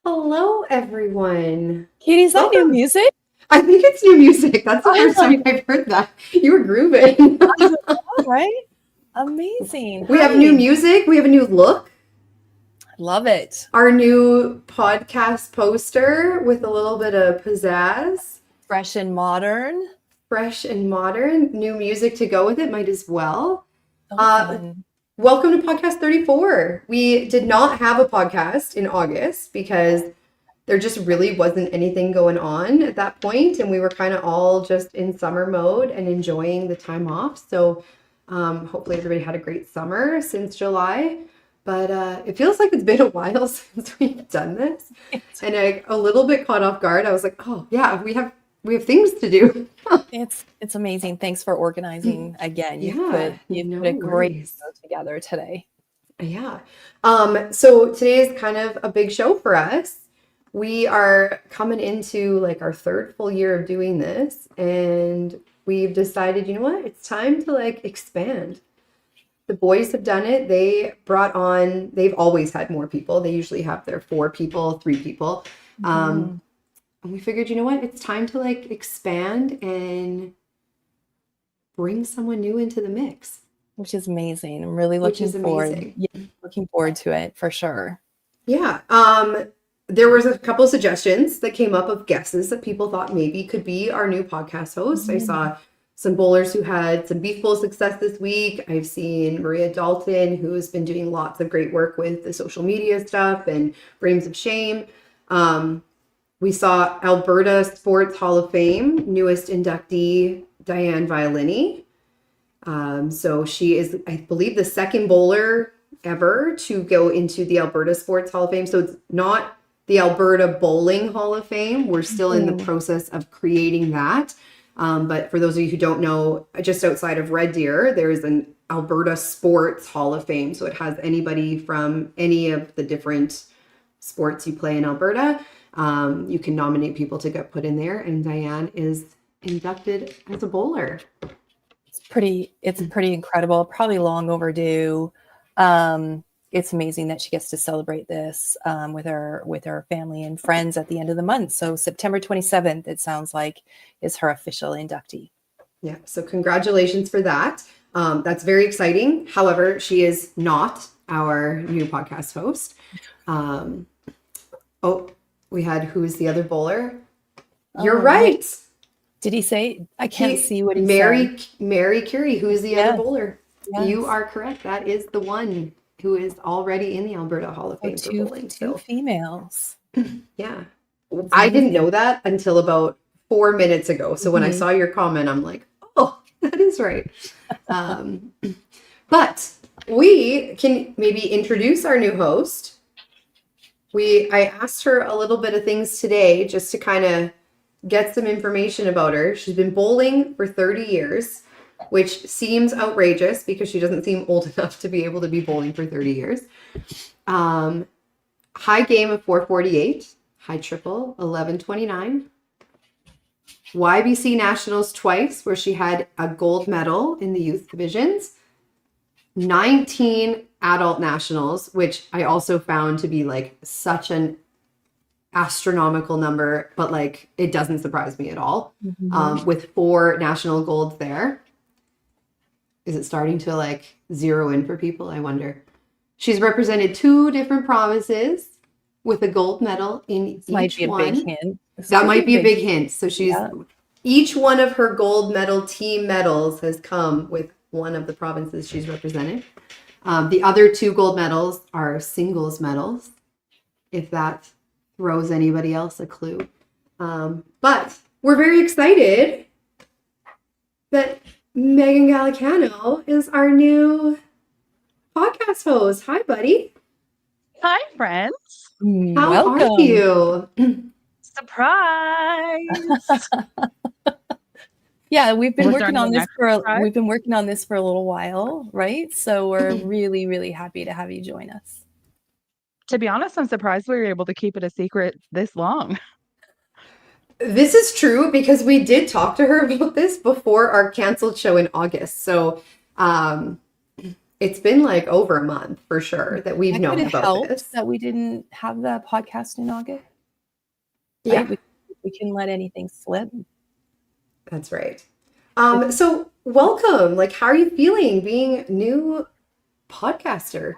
Hello, everyone. Katie, is that new Welcome. music? I think it's new music. That's the first I time I've heard that. You were grooving. know, right? Amazing. We have new Hi. music. We have a new look. Love it. Our new podcast poster with a little bit of pizzazz, Fresh and modern. fresh and modern. New music to go with it, might as well. So Uh, fun. Welcome to podcast 34. We did not have a podcast in August because there just really wasn't anything going on at that point, and we were kind of all just in summer mode and enjoying the time off. So hopefully everybody had a great summer since July. But it feels like it's been a while since we've done this, and a little bit caught off guard. I was like, oh yeah, we have things to do. It's amazing. Thanks for organizing again. Yeah, You no put a great worries. show together today. Yeah. So today is kind of a big show for us. We are coming into like our third full year of doing this, and we've decided, you know what? It's time to like expand. The boys have done it. They've always had more people. They usually have their 4 people, 3 people. Mhm. And we figured, you know what? It's time to like expand and bring someone new into the mix, Which is amazing. I'm really which looking is forward. amazing. Yeah, looking forward to it for sure. Yeah. There was a couple suggestions that came up of guesses that people thought maybe could be our new podcast host. I Mhm. saw some bowlers who had some beef bowl success this week. I've seen Maria Dalton, who has been doing lots of great work with the social media stuff and Frames of Shame. We saw Alberta Sports Hall of Fame newest inductee, Diane Violini. So she is, I believe, the second bowler ever to go into the Alberta Sports Hall of Fame. So it's not the Alberta Bowling Hall of Fame. We're still in the Mhm. process of creating that. But for those of you who don't know, just outside of Red Deer, there is an Alberta Sports Hall of Fame. So it has anybody from any of the different sports you play in Alberta. You can nominate people to get put in there, and Diane is inducted as a bowler. It's pretty incredible, probably long overdue. It's amazing that she gets to celebrate this with her family and friends at the end of the month. So September 27th, it sounds like, is her official inductee. Yeah, so congratulations for that. That's very exciting. However, she is not our new podcast host. Um, oh, we had who's the other bowler? You're Oh, right. did he say? I can't see what he Mary said. Mary Curie, who is the other Yes, bowler. You yes. are correct. That is the one who is already in the Alberta Hall of So Fame for two bowling. two So females. yeah, That's I didn't know amazing. that until about 4 minutes ago. So when I Mhm. saw your comment, I'm like, oh, that is right. Um, but we can maybe introduce our new host. I asked her a little bit of things today just to kind of get some information about her. She's been bowling for 30 years, which seems outrageous because she doesn't seem old enough to be able to be bowling for 30 years. Um, High game of 448, high triple 1129. YBC Nationals twice, where she had a gold medal in the youth divisions. 19 adult nationals, which I also found to be like such an astronomical number, but like it doesn't surprise me at all. Mhm. With 4 national golds there. Is it starting to like zero in for people? I wonder. She's represented 2 different provinces with a gold medal in This might each be a big one. hint. This That could be might a be a big big hint. hint. So Yeah. each one of her gold medal team medals has come with one of the provinces she's represented. The other 2 gold medals are singles medals, if that throws anybody else a clue. But we're very excited that Megan Gallicano is our new podcast host. Hi, buddy. Hi, friends. How are Welcome. you? Surprise. Yeah, we've been Was there working on anyone this for surprised? we've been working on this for a little while, right? So we're really, really happy to have you join us. To be honest, I'm surprised we were able to keep it a secret this long. This is true because we did talk to her about this before our canceled show in August. So it's been like over a month for sure that we've That known could have about helped this. that we didn't have the podcast in August. Yeah, Right? We can let anything slip. that's right. So welcome. Like, how are you feeling being new podcaster?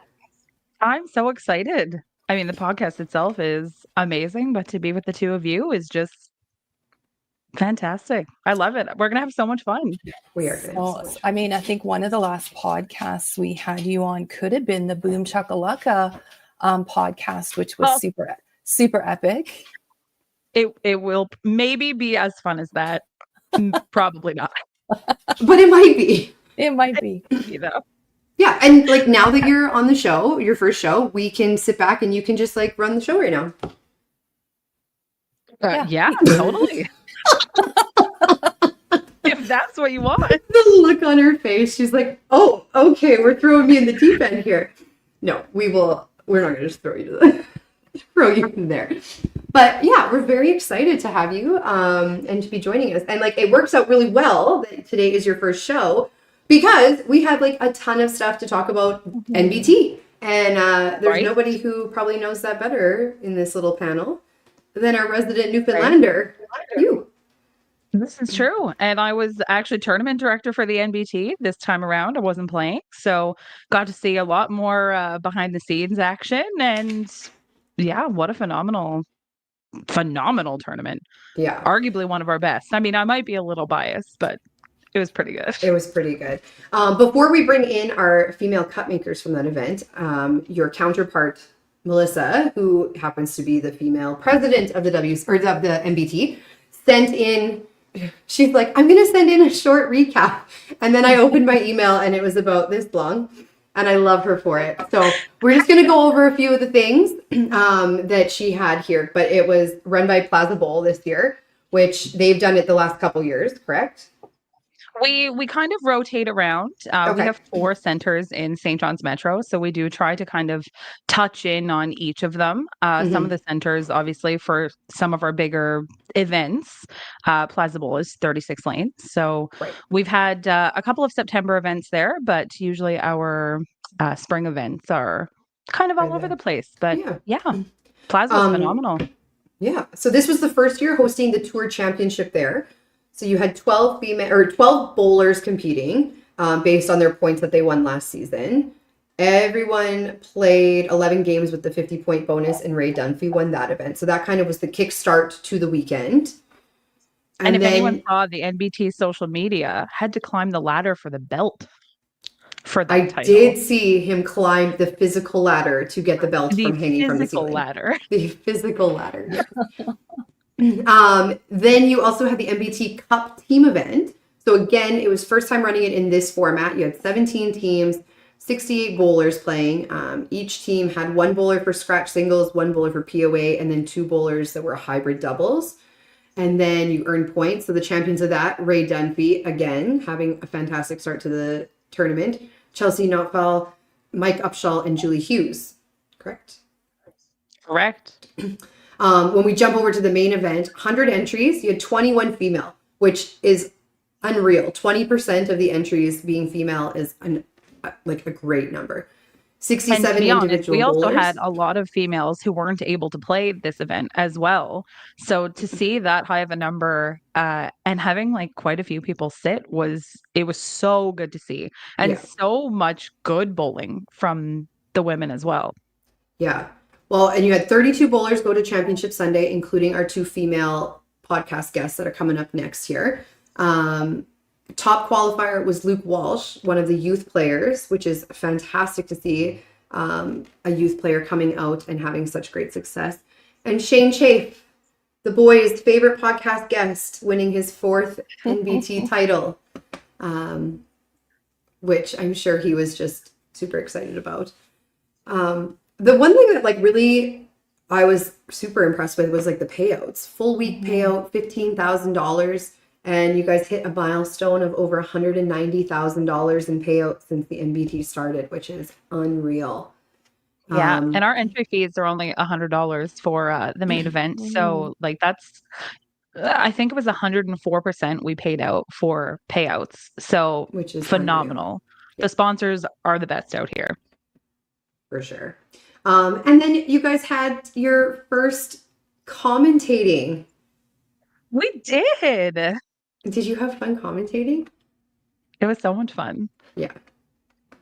I'm so excited. I mean, the podcast itself is amazing, but to be with the two of you is just fantastic. I love it. We're gonna have so much fun. We are going to have so much. I mean, I think one of the last podcasts we had you on could have been the Boom Chuckalaka podcast, which was Oh. super epic. It will maybe be as fun as that. Probably not. But it might be. It might be. You know. Yeah, and like now that you're on the show, your first show, we can sit back and you can just like run the show right now. Yeah, totally. If that's what you want. The look on her face, she's like, "Oh, okay, we're throwing me in the deep end here." No, we're not going to just throw you in there. But yeah, we're very excited to have you and to be joining us. And like it works out really well that today is your first show because we have like a ton of stuff to talk about NBT. And there's nobody who probably knows that better in this little panel than our resident Newfoundlander, you. This is true. And I was actually tournament director for the NBT this time around. I wasn't playing. So got to see a lot more behind the scenes action. And yeah, what a phenomenal tournament. Yeah. Arguably one of our best. I mean, I might be a little biased, but it was pretty good. It was pretty good. Before we bring in our female cup makers from that event, your counterpart, Melissa, who happens to be the female president of the of the NBT, sent in. She's like, I'm going to send in a short recap. And then I opened my email and it was about this long. And I love her for it. So we're just going to go over a few of the things that she had here. But it was run by Plaza Bowl this year, which they've done it the last couple years, correct? We kind of rotate around. Okay. We have 4 centers in St. John's Metro, so we do try to kind of touch in on each of them. Some of the centers, obviously, for some of our bigger events, Plaza Bowl is 36 lanes. So we've had a couple of September events there, but usually our spring events are kind of all over the place. But yeah, Plaza was phenomenal. Yeah. So this was the first year hosting the Tour Championship there. So you had 12 bowlers competing based on their points that they won last season. Everyone played 11 games with the 50-point bonus, and Ray Dunphy won that event. So that kind of was the kickstart to the weekend. And if anyone saw the NBT social media, had to climb the ladder for the belt for that title. I did see him climb the physical ladder to get the belt from hanging from the ceiling. The physical ladder. Yes. Then you also had the NBT Cup team event. So again, it was first time running it in this format. You had 17 teams, 68 bowlers playing. Each team had 1 bowler for scratch singles, 1 bowler for POA, and then 2 bowlers that were hybrid doubles. And then you earned points. So the champions of that, Ray Dunphy, again, having a fantastic start to the tournament. Chelsea Notfell, Mike Upshaw, and Julie Hughes. Correct? Correct. When we jump over to the main event, 100 entries, you had 21 female, which is unreal. 20% of the entries being female is a great number. 67 individual honest, we also bowlers. had a lot of females who weren't able to play this event as well. So to see that high of a number and having like quite a few people sit was so good to see. And so much good bowling from the women as well. Yeah. Well, and you had 32 bowlers go to Championship Sunday, including our 2 female podcast guests that are coming up next year. Top qualifier was Luke Walsh, one of the youth players, which is fantastic to see a youth player coming out and having such great success. And Shane Chafe, the boys' favorite podcast guest, winning his 4th NBT title, which I'm sure he was just super excited about. The one thing that really I was super impressed with was the payouts. Full week payout, $15,000. And you guys hit a milestone of over $190,000 in payouts since the NBT started, which is unreal. Yeah. And our entry fees are only $100 for the main event. So that's, I think it was 104% we paid out for payouts. So which is phenomenal. Unreal. the sponsors are the best out here. For sure. And then you guys had your first commentating. We did. Did you have fun commentating? It was so much fun. Yeah.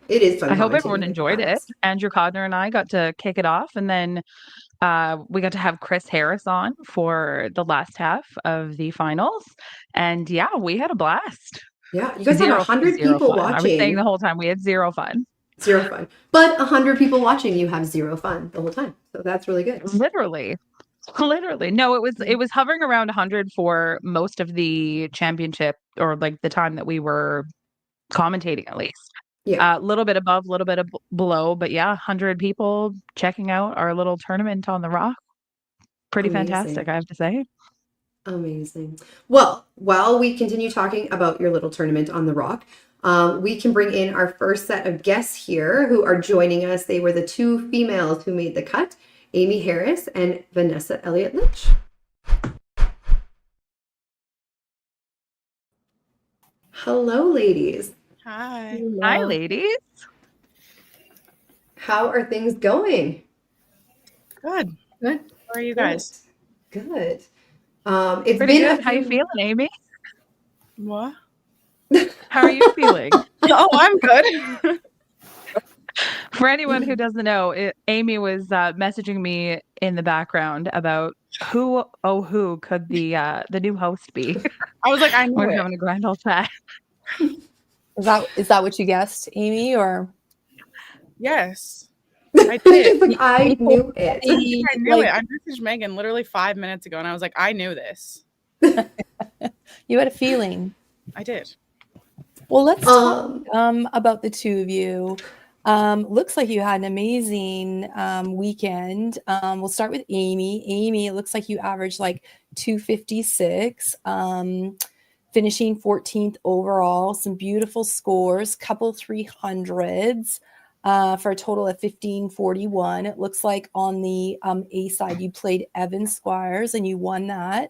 It is fun I hope commentating everyone with enjoyed it. friends. Andrew Codner and I got to kick it off, and then we got to have Chris Harris on for the last half of the finals. And yeah, we had a blast. Yeah, you guys had 100 people fun. I was saying the watching. whole time we had zero fun. Zero fun. But 100 people watching, you have zero fun the whole time. So that's really good. Literally. No, it was hovering around 100 for most of the championship, or like the time that we were commentating, at least. Yeah. A little bit above, a little bit below, but yeah, 100 people checking out our little tournament on the Rock. Pretty fantastic, I have to say. Amazing. Well, while we continue talking about your little tournament on the Rock, we can bring in our first set of guests here who are joining us. They were the two females who made the cut, Amy Harris and Vanessa Elliott Lynch. Hello, ladies. Hi. Hello. Hi, ladies. How are things going? Good. Good. How are you guys? Good. It's Pretty been good. How you feeling, Amy? What? How are you feeling? Oh, I'm good. For anyone who doesn't know, Amy was messaging me in the background about who could the new host be. I was like, I knew We're it. having a grand old chat. Is that what you guessed, Amy? Or Yes. I did. like, I knew it. I knew it. I messaged Megan literally 5 minutes ago and I was like, I knew this. you had a feeling? I did. Well, let's talk about the two of you. Looks like you had an amazing weekend. We'll start with Amy. Amy, it looks like you averaged like 256, finishing 14th overall. Some beautiful scores, couple 300s for a total of 1541. It looks like on the A side, you played Evan Squires and you won that.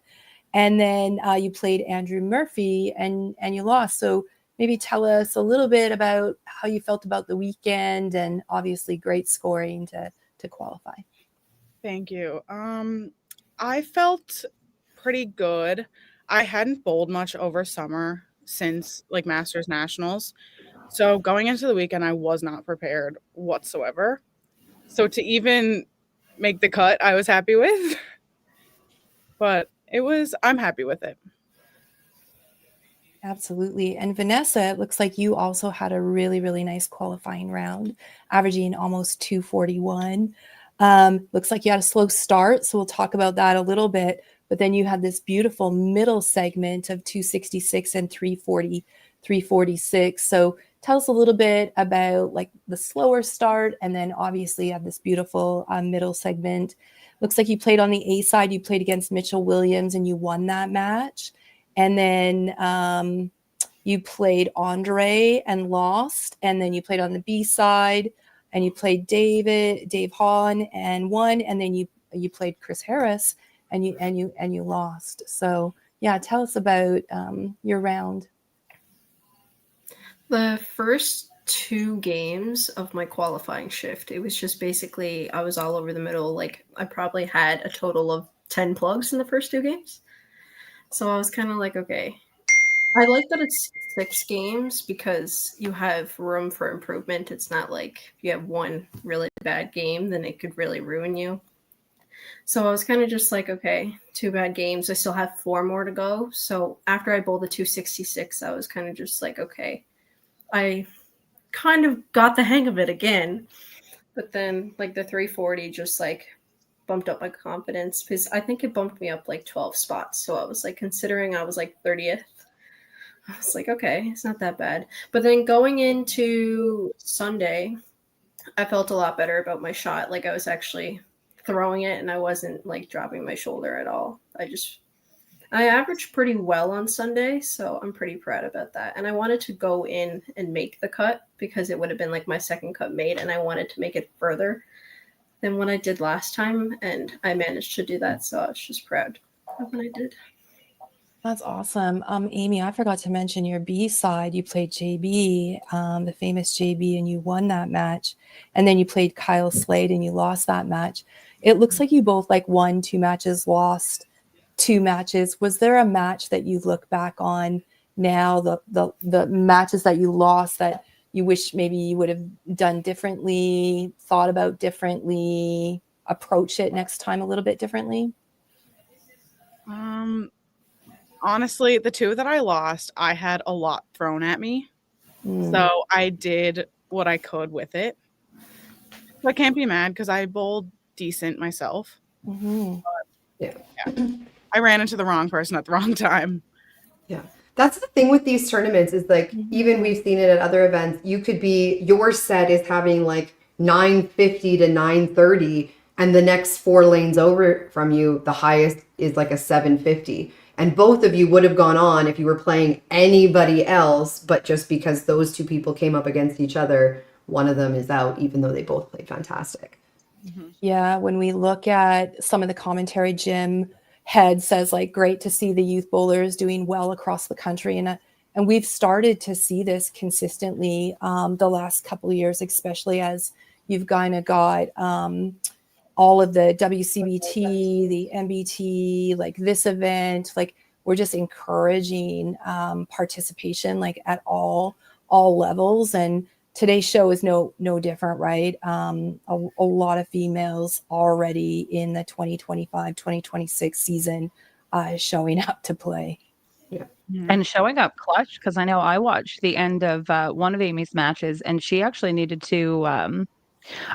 And then you played Andrew Murphy and you lost. So maybe tell us a little bit about how you felt about the weekend, and obviously great scoring to qualify. Thank you. I felt pretty good. I hadn't bowled much over summer since like Masters Nationals. So going into the weekend, I was not prepared whatsoever. So to even make the cut, I was happy with. But I'm happy with it. Absolutely. And Vanessa, it looks like you also had a really, really nice qualifying round, averaging almost 241. Looks like you had a slow start, so we'll talk about that a little bit. But then you had this beautiful middle segment of 266 and 340, 346. So tell us a little bit about like the slower start, and then obviously you have this beautiful middle segment. Looks like you played on the A side. You played against Mitchell Williams and you won that match. And then you played Andre and lost. And then you played on the B side and you played Dave Hahn and won. And then you played Chris Harris and you lost. So yeah, tell us about your round. The first 2 games of my qualifying shift, it was just basically I was all over the middle. Like I probably had a total of 10 plugs in the first 2 games. So I was kind of like, okay. I like that it's 6 games because you have room for improvement. It's not like if you have one really bad game, then it could really ruin you. So I was kind of just like, okay, 2 bad games. I still have 4 more to go. So after I bowled the 266, I was kind of just like, okay, I kind of got the hang of it again. But then like the 340 just like bumped up my confidence because I think it bumped me up like 12 spots. So I was like, considering I was like 30th, I was like, okay, it's not that bad. But then going into Sunday, I felt a lot better about my shot. Like I was actually throwing it and I wasn't like dropping my shoulder at all. I averaged pretty well on Sunday, so I'm pretty proud about that. And I wanted to go in and make the cut because it would have been like my second cut made, and I wanted to make it further than what I did last time, and I managed to do that, so I was just proud of what I did. That's awesome. Amy, I forgot to mention your B side. You played JB, the famous JB, and you won that match. And then you played Kyle Slade and you lost that match. It looks like you both like won 2 matches, lost 2 matches. Was there a match that you look back on now, the matches that you lost that you wish maybe you would have done differently, thought about differently, approach it next time a little bit differently? Honestly, the 2 that I lost, I had a lot thrown at me. So I did what I could with it. So I can't be mad because I bowled decent myself. Yeah. I ran into the wrong person at the wrong time. Yeah. That's the thing with these tournaments is like, even we've seen it at other events, you could be, your set is having like 950 to 930, and the next 4 lanes over from you, the highest is like a 750. And both of you would have gone on if you were playing anybody else, but just because those 2 people came up against each other, one of them is out, even though they both played fantastic. Yeah, when we look at some of the commentary, Jim Head says like, great to see the youth bowlers doing well across the country, and we've started to see this consistently the last couple of years, especially as you've kind of got all of the WCBT, the NBT, like this event, like we're just encouraging participation like at all levels. And today's show is no different, right? A lot of females already in the 2025-2026 season showing up to play. Yeah. And showing up clutch, because I know I watched the end of one of Amy's matches, and she actually needed to, I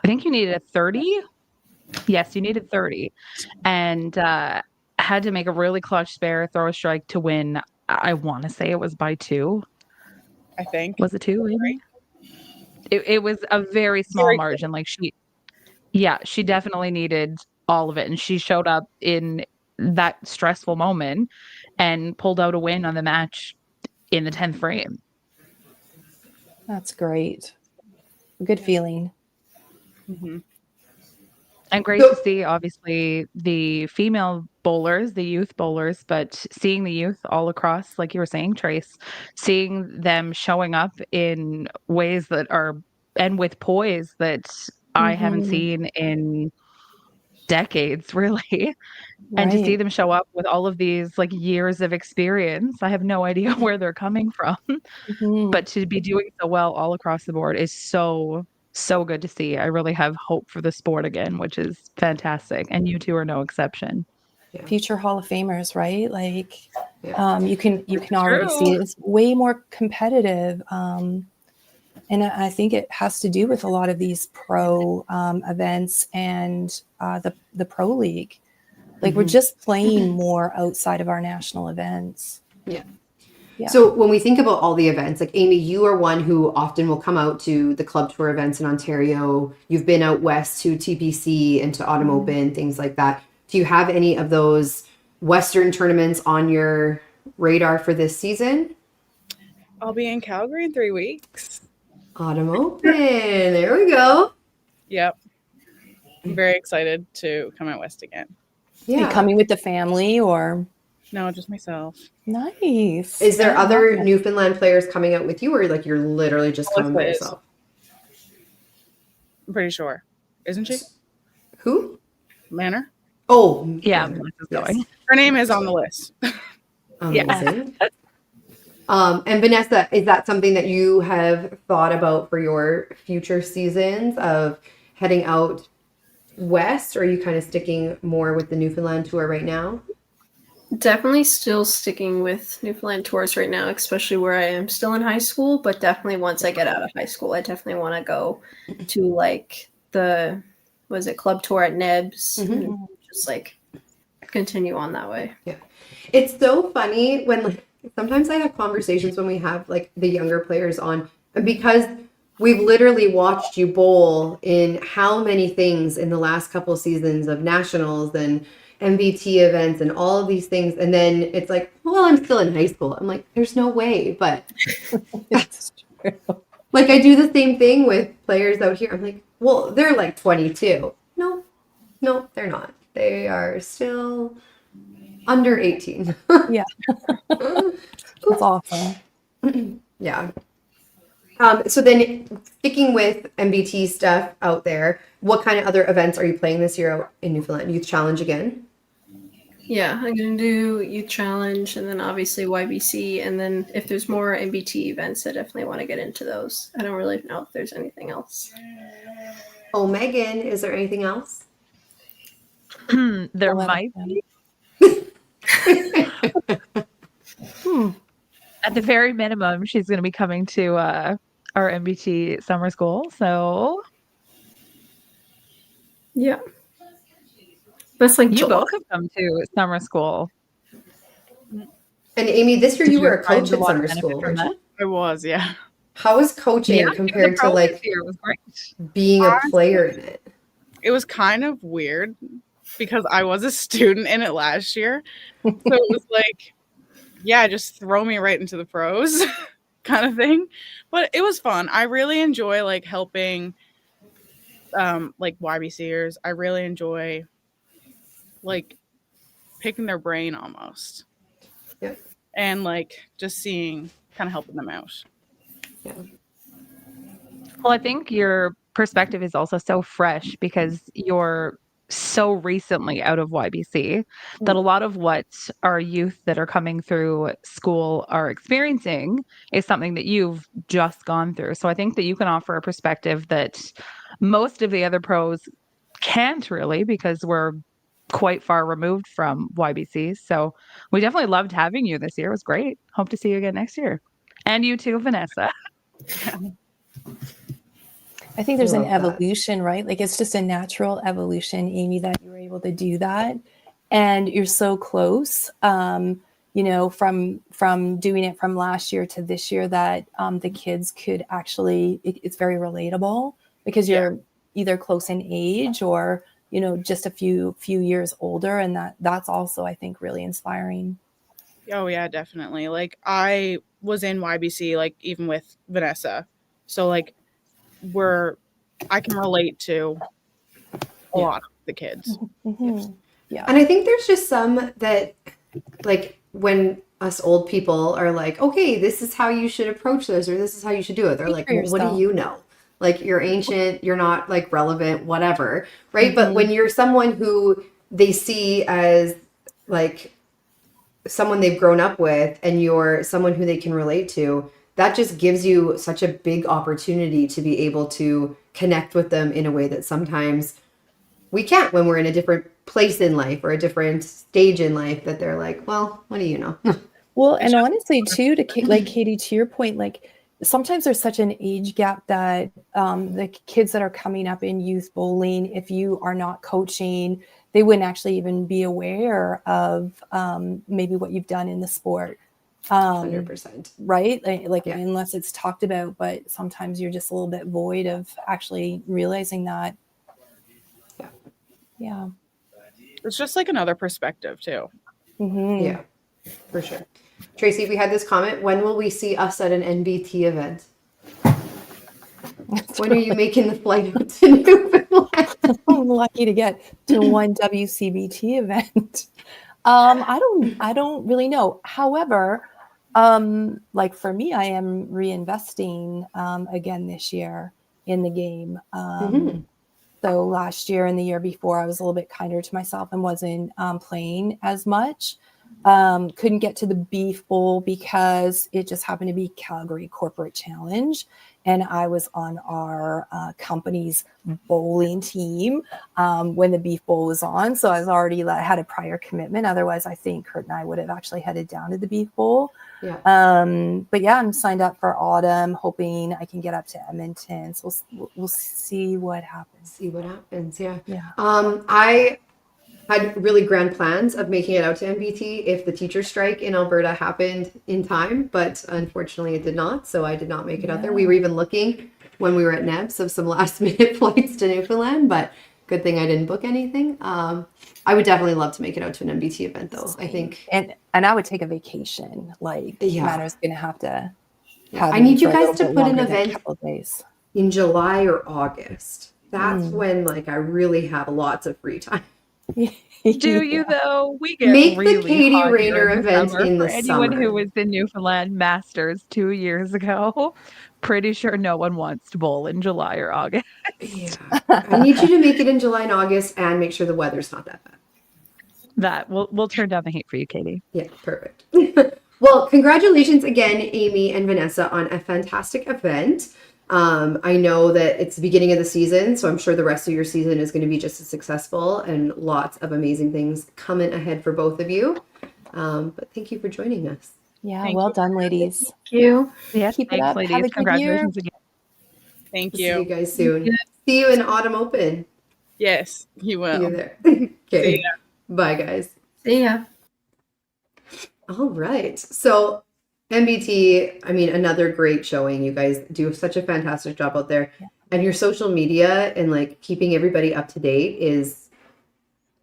think you needed a 30. Yes, you needed 30. And had to make a really clutch spare, throw a strike to win. I want to say it was by 2. I think. Was it 2, Amy? It was a very small margin. Like she definitely needed all of it. And she showed up in that stressful moment and pulled out a win on the match in the 10th frame. That's great. Good feeling. And great to see, obviously, the female bowlers, the youth bowlers, but seeing the youth all across, like you were saying, Trace, seeing them showing up in ways that are, and with poise that I haven't seen in decades, really. And to see them show up with all of these like years of experience, I have no idea where they're coming from. But to be doing so well all across the board is so good to see. I really have hope for the sport again, which is fantastic. And you 2 are no exception. Yeah. Future Hall of Famers, right? Like you can It's already true. see it. It's way more competitive. And I think it has to do with a lot of these pro events and the pro league. Like we're just playing more outside of our national events. Yeah. Yeah. So when we think about all the events, like Amy, you are one who often will come out to the club tour events in Ontario. You've been out west to TPC and to Autumn Open, things like that. Do you have any of those Western tournaments on your radar for this season? I'll be in Calgary in 3 weeks. Autumn Open. There we go. Yep. I'm very excited to come out west again. Yeah. You coming with the family or? No, just myself. Nice. Is there other Newfoundland players coming out with you, or like you're literally just coming by yourself? I'm pretty sure. Isn't she? Who? Manor? Oh, yeah. Yes. Her name is on the list. Amazing. And Vanessa, is that something that you have thought about for your future seasons of heading out west, or are you kind of sticking more with the Newfoundland tour right now? Definitely still sticking with Newfoundland tours right now, especially where I am still in high school. But definitely once I get out of high school, I definitely want to go to like the, was it club tour at Nebs? And just like continue on that way. Yeah. It's so funny when like sometimes I have conversations when we have like the younger players on, and because we've literally watched you bowl in how many things in the last couple seasons of nationals and NBT events and all of these things. And then it's like, well, I'm still in high school. I'm like, there's no way, but It's true. like I do the same thing with players out here. I'm like, well, they're like 22. No, they're not. They are still Under 18. Yeah. That's awesome. Yeah. So then sticking with NBT stuff out there, what kind of other events are you playing this year out in Newfoundland? Youth Challenge again? Yeah, I'm gonna do Youth Challenge and then obviously YBC, and then if there's more NBT events, I definitely want to get into those. I don't really know if there's anything else. Oh, Megan, is there anything else? There 11. might be. Hmm. At the very minimum, she's going to be coming to our NBT summer school. So Yeah. That's like you July. both have come to summer school. And Amy, this year Did you were you a find coach a at lot of summer benefit school, from weren't that? you? I was, yeah. How was coaching Yeah, compared to the like year was great. being a player in it? It was kind of weird because I was a student in it last year. So it was like, yeah, just throw me right into the pros kind of thing. But it was fun. I really enjoy like helping like YBCers. I really enjoy like picking their brain almost. Yeah. And like just seeing kind of helping them out. Yeah. Well, I think your perspective is also so fresh because you're so recently out of YBC that a lot of what our youth that are coming through school are experiencing is something that you've just gone through. So I think that you can offer a perspective that most of the other pros can't really because we're quite far removed from YBC. So we definitely loved having you this year. It was great. Hope to see you again next year. And you too, Vanessa. I think there's an Love that. evolution, right? Like it's just a natural evolution, Amy, that you were able to do that. And you're so close, from doing it from last year to this year that the kids could actually, it's very relatable because you're either close in age or, just a few years older. And that's also, I think, really inspiring. Oh yeah, definitely. Like I was in YBC, like even with Vanessa. So like I can relate to a lot of the kids. Mm-hmm. Yeah. And I think there's just some that, like, when us old people are like, okay, this is how you should approach this, or this is how you should do it. They're Speak like, for well, what do yourself. you know? Like, you're ancient, you're not like relevant, whatever. Right. But Mhm. when you're someone who they see as like someone they've grown up with and you're someone who they can relate to, that just gives you such a big opportunity to be able to connect with them in a way that sometimes we can't when we're in a different place in life or a different stage in life, that they're like, well, what do you know? Well, and honestly, too, like Katie, to your point, like sometimes there's such an age gap that the kids that are coming up in youth bowling, if you are not coaching, they wouldn't actually even be aware of maybe what you've done in the sport. 100%. Right? Like Yeah. unless it's talked about, but sometimes you're just a little bit void of actually realizing that. Yeah. Yeah. It's just like another perspective too. Mm-hmm. Yeah, for sure. Tracy, we had this comment. When will we see us at an NBT event? When are you making the flight out to Newfoundland? I'm lucky to get to one WCBT event. I don't really know. However, like for me, I am reinvesting again this year in the game. So last year and the year before, I was a little bit kinder to myself and wasn't playing as much. Couldn't get to the Beef Bowl because it just happened to be Calgary Corporate Challenge. And I was on our company's bowling team when the Beef Bowl was on. So I was already had a prior commitment. Otherwise, I think Kurt and I would have actually headed down to the Beef Bowl. Yeah. But yeah, I'm signed up for autumn, hoping I can get up to Edmonton. So we'll see what happens. See what happens. Yeah. Yeah. I had really grand plans of making it out to NBT if the teacher strike in Alberta happened in time, but unfortunately it did not. So I did not make it out there. We were even looking when we were at NEBS of some last minute flights to Newfoundland, but good thing I didn't book anything. I would definitely love to make it out to an NBT event though. I think. And I would take a vacation. Like Matter's going to have to have I need you for a guys to little bit put an longer than a event couple of days. in July or August. That's when like I really have lots of free time. Do you though? We get Make the really Katie hot here Rayner in the event summer. in For the anyone who summer. was in Newfoundland Masters 2 years ago, pretty sure no one wants to bowl in July or August. Yeah. I need you to make it in July and August and make sure the weather's not that bad. That we'll turn down the heat for you, Katie. Yeah, perfect. Well, congratulations again, Amy and Vanessa, on a fantastic event. I know that it's the beginning of the season, so I'm sure the rest of your season is going to be just as successful and lots of amazing things coming ahead for both of you. But thank you for joining us. Yeah, Thank well you. done, ladies. Thank you. Yes, Keep it thanks, up. ladies. Have a good year. Congratulations again. Thank See you you. guys soon. See you in Autumn Open. Yes, you See you will. there. See Okay. ya. Bye, guys. See ya. All right. So NBT, I mean, another great showing. You guys do such a fantastic job out there. And your social media and like keeping everybody up to date is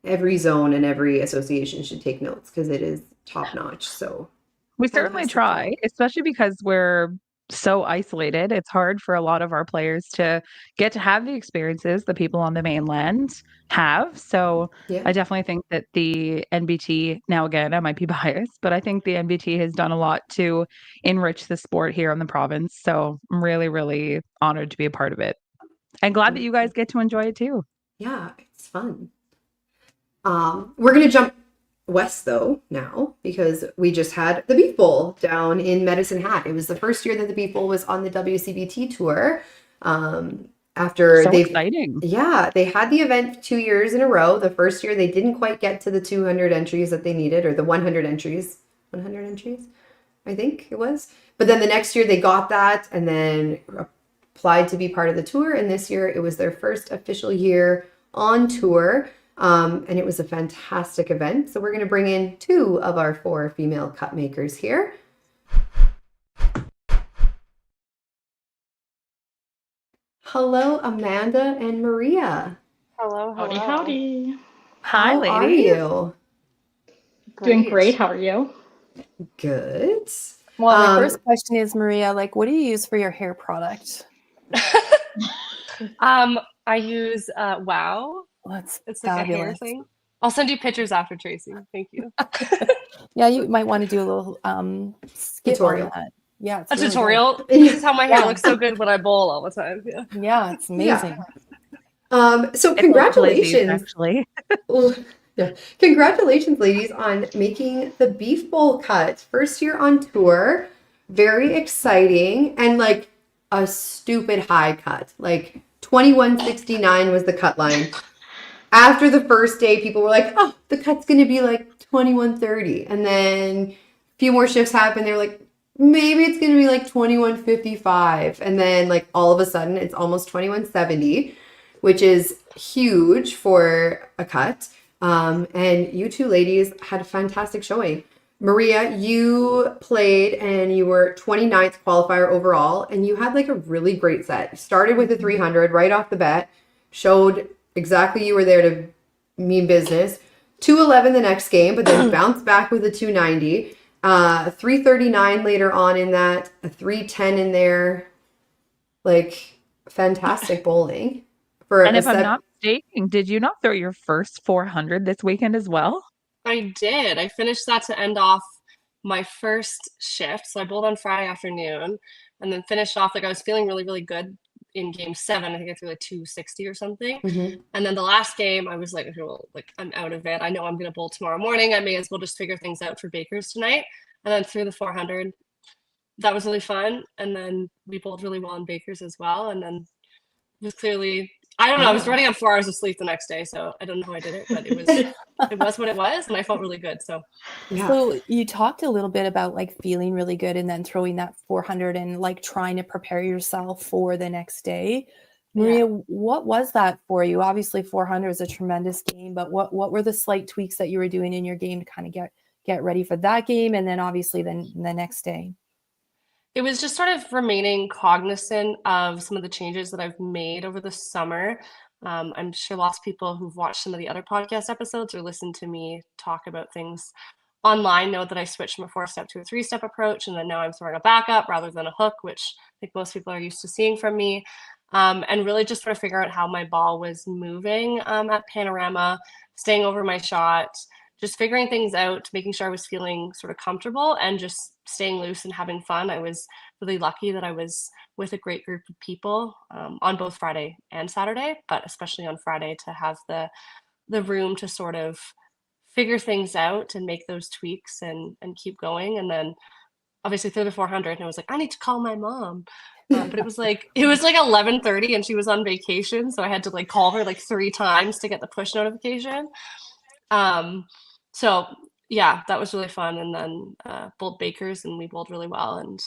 every zone and every association should take notes because it is top notch. So We certainly fantastic try, job. especially because we're so isolated. It's hard for a lot of our players to get to have the experiences that people on the mainland have. So Yeah. I definitely think that the NBT, now again, I might be biased, but I think the NBT has done a lot to enrich the sport here in the province. So I'm really, really honored to be a part of it. And glad that you guys get to enjoy it too. Yeah, it's fun. We're gonna jump west though now because we just had the Beef Bowl down in Medicine Hat. It was the first year that the Beef Bowl was on the WCBT tour. After So they've exciting. Yeah, they had the event 2 years in a row. The first year they didn't quite get to the 200 entries that they needed, or the 100 entries. 100 entries, I think it was. But then the next year they got that and then applied to be part of the tour. And this year it was their first official year on tour. And it was a fantastic event. So we're going to bring in 2 of our 4 female cup makers here. Hello, Amanda and Maria. Hello, hello. Howdy, howdy. Hi, How are ladies. you? Doing great. How are you? Good. Well, my first question is, Maria, like, what do you use for your hair product? I use Wow. That's It's like a hair fabulous. thing. I'll send you pictures after, Tracy. Thank you. Yeah, you might want to do a little skit Tutorial. on that. Yeah, it's A really good. tutorial. This is how my hair Yeah. looks so good when I bowl all the time. Yeah. Yeah, it's amazing. So It's like congratulations. glazing, actually. Yeah. Congratulations, ladies, on making the Beef Bowl cut. First year on tour. Very exciting. And like a stupid high cut. Like 2169 was the cut line. After the first day, people were like, oh, the cut's going to be like 2130. And then a few more shifts happened. They were like, maybe it's going to be like 2155. And then like all of a sudden, it's almost 2170, which is huge for a cut. And you 2 ladies had a fantastic showing. Maria, you played and you were 29th qualifier overall, and you had like a really great set. You started with a 300 right off the bat, showed exactly you were there to mean business. 211 the next game, but then bounced back with a 290. 339 later on in that, a 310 in there. Like, fantastic bowling. And if I'm not mistaken, did you not throw your first 400 this weekend as well? I did. I finished that to end off my first shift. So I bowled on Friday afternoon and then finished off. Like I was feeling really, really good in game 7. I think I threw like 260 or something. Mm-hmm. And then the last game, I was like, okay, well, like I'm out of it. I know I'm going to bowl tomorrow morning. I may as well just figure things out for Bakers tonight. And then threw the 400. That was really fun. And then we bowled really well in Bakers as well. And then it was clearly, I don't know, I was running on 4 hours of sleep the next day. So I don't know how I did it, but it was what it was. And I felt really good. So Yeah. So you talked a little bit about like feeling really good and then throwing that 400 and like trying to prepare yourself for the next day. Maria, what was that for you? Obviously 400 is a tremendous game, but what were the slight tweaks that you were doing in your game to kind of get ready for that game and then obviously then the next day? it was just sort of remaining cognizant of some of the changes that I've made over the summer. I'm sure lots of people who've watched some of the other podcast episodes or listened to me talk about things online know that I switched from a 4-step to a 3-step approach, and then now I'm throwing a backup rather than a hook, which I think most people are used to seeing from me. and really just sort of figure out how my ball was moving at Panorama, staying over my shot, just figuring things out, making sure I was feeling sort of comfortable and just staying loose and having fun. I was really lucky that I was with a great group of people on both Friday and Saturday, but especially on Friday to have the room to sort of figure things out and make those tweaks and keep going. And then obviously through the 400, and I was like, I need to call my mom. But it was like 11:30 and she was on vacation, so I had to like call her like 3 times to get the push notification. So yeah, that was really fun. And then bowled Bakers and we bowled really well, and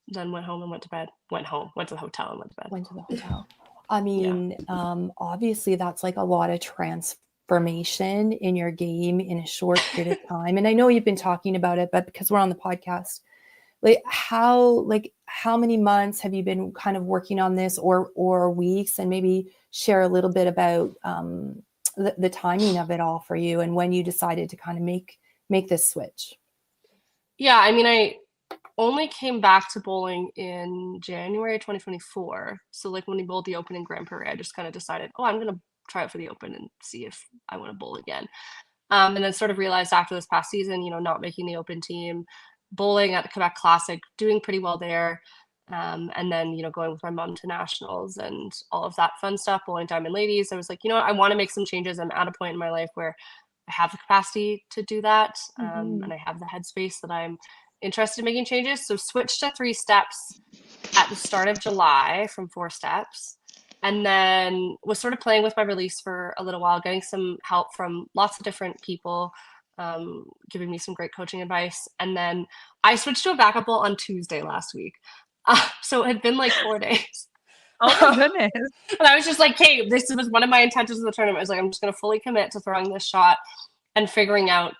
then went home and went to bed. Went to the hotel and went to bed. Went to the hotel. I mean, obviously that's like a lot of transformation in your game in a short period of time. And I know you've been talking about it, but because we're on the podcast, like how many months have you been kind of working on this, or weeks? And maybe share a little bit about the timing of it all for you and when you decided to kind of make this switch. Yeah, I mean, I only came back to bowling in January 2024. So like when we bowled the Open in Grand Prairie, I just kind of decided, oh, I'm gonna try out for the Open and see if I want to bowl again. And then sort of realized after this past season, not making the Open team, bowling at the Quebec Classic, doing pretty well there. And then, going with my mom to nationals and all of that fun stuff, bowling Diamond Ladies. I was like, I want to make some changes. I'm at a point in my life where I have the capacity to do that. And I have the headspace that I'm interested in making changes. So switched to 3 steps at the start of July from 4 steps. And then was sort of playing with my release for a little while, getting some help from lots of different people, giving me some great coaching advice. And then I switched to a backup bowl on Tuesday last week. So it had been like 4 days. Oh my goodness. And I was just like, hey, this was one of my intentions of the tournament. I was like, I'm just going to fully commit to throwing this shot and figuring out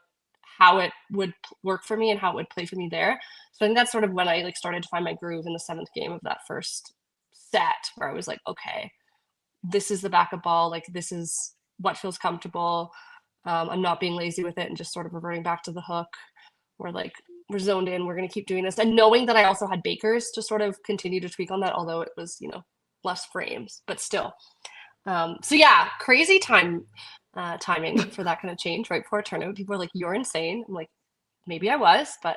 how it would work for me and how it would play for me there. So I think that's sort of when I like started to find my groove in the 7th game of that first set, where I was like, okay, this is the backup ball. Like, this is what feels comfortable. I'm not being lazy with it and just sort of reverting back to the hook. We're like, we're zoned in. We're going to keep doing this. And knowing that I also had Bakers to sort of continue to tweak on that, although it was, less frames, but still. So yeah, crazy timing for that kind of change right before a tournament. People are like, you're insane. I'm like, maybe I was, but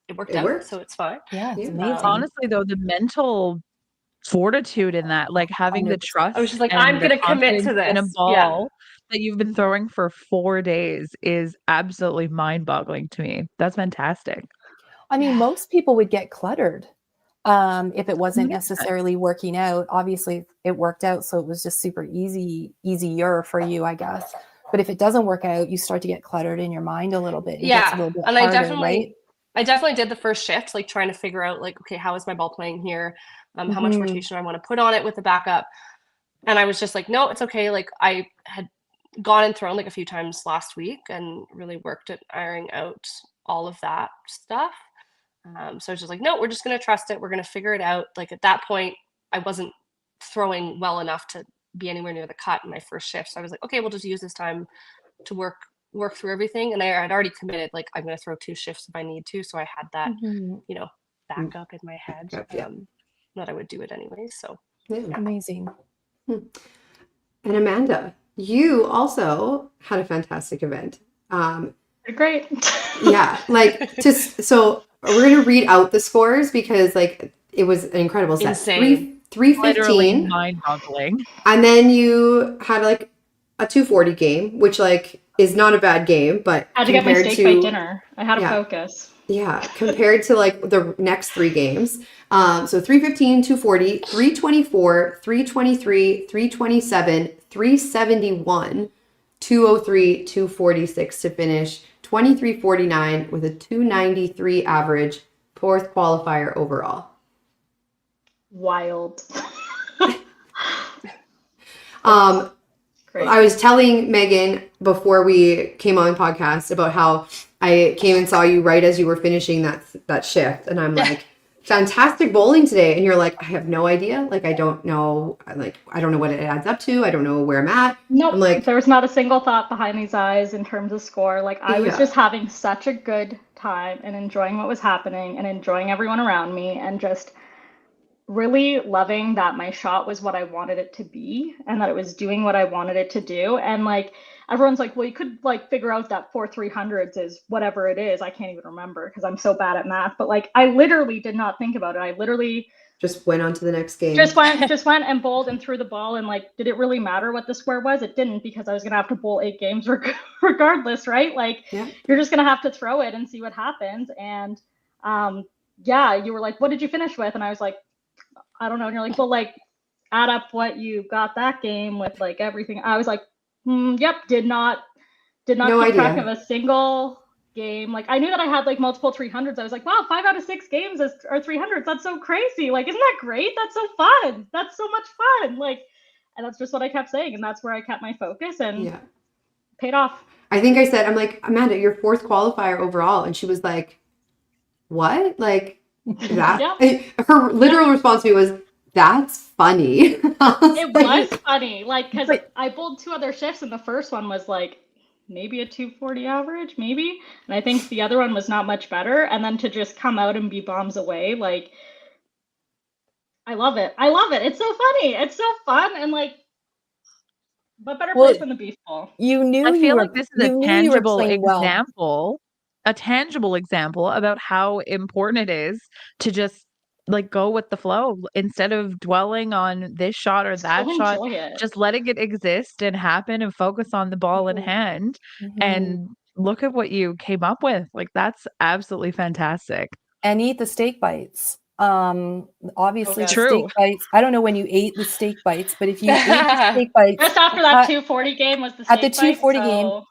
it worked out, so it's fine. Yeah, it's amazing. Honestly, though, the mental fortitude in that, like having 100%. The trust. I was just like, I'm going to commit to this. In a ball that you've been throwing for 4 days is absolutely mind-boggling to me. That's fantastic. I mean, most people would get cluttered if it wasn't necessarily working out. Obviously, it worked out, so it was just super easier for you, I guess. But if it doesn't work out, you start to get cluttered in your mind a little bit. It gets a little bit harder, right? I definitely did the first shift, like trying to figure out, like, okay, how is my ball playing here? How much rotation I want to put on it with the backup. And I was just like, no, it's okay. Like, I had gone and thrown like a few times last week and really worked at ironing out all of that stuff. So I was just like, no, we're just going to trust it. We're going to figure it out. Like, at that point, I wasn't throwing well enough to be anywhere near the cut in my first shift. So I was like, okay, we'll just use this time to work through everything. And I had already committed, like, I'm going to throw 2 shifts if I need to. So I had that, backup in my head that I would do it anyway. So amazing. And Amanda, you also had a fantastic event. Great. Yeah, like so we're gonna read out the scores because like it was an incredible set. Insane. 315, mind-boggling. And then you had like a 240 game, which like is not a bad game, but I had to get my steak by dinner. I had to focus. Yeah, compared to like the next 3 games. So 315, 240, 324, 323, 327, 371, 203, 246 to finish 2349 with a 293 average, 4th qualifier overall. Wild. Great. I was telling Megan before we came on podcast about how I came and saw you right as you were finishing that shift, and I'm like, fantastic bowling today, and you're like, I have no idea, like I don't know what it adds up to, I don't know where I'm at. Nope. I'm like, there was not a single thought behind these eyes in terms of score. Like, I was just having such a good time and enjoying what was happening and enjoying everyone around me and just really loving that my shot was what I wanted it to be and that it was doing what I wanted it to do. And like everyone's like, well, you could like figure out that 4 300s is whatever it is. I can't even remember because I'm so bad at math. But like I literally did not think about it. I literally Just went on to the next game. just went and bowled and threw the ball. And like, did it really matter what the score was? It didn't, because I was gonna have to bowl 8 games regardless, right? Like you're just gonna have to throw it and see what happens. And yeah, you were like, what did you finish with? And I was like, I don't know. And you're like, well, like add up what you got that game with like everything. I was like, yep, did not No keep track idea. of a single game. Like I knew that I had like multiple 300s. I was like, wow, 5 out of 6 games are 300s. That's so crazy. Like, isn't that great? That's so fun. That's so much fun. Like, and that's just what I kept saying. And that's where I kept my focus and paid off. I think I said, I'm like, Amanda, your 4th qualifier overall. And she was like, what? Like that? Her literal response to me was, that's funny. It was funny. Like, because I bowled 2 other shifts and the first one was like maybe a 240 average, maybe. And I think the other one was not much better. And then to just come out and be bombs away, like, I love it. I love it. It's so funny. It's so fun. And like, what better place than the beef bowl? You knew I feel were, like this is a tangible example, about how important it is to just like go with the flow instead of dwelling on this shot or that shot. Just letting it exist and happen and focus on the ball in hand and look at what you came up with. Like that's absolutely fantastic. And eat the steak bites. Obviously the True. steak bites. I don't know when you ate the steak bites, but if you ate the steak bites just after that 240 game was the steak at the 240 bites, game,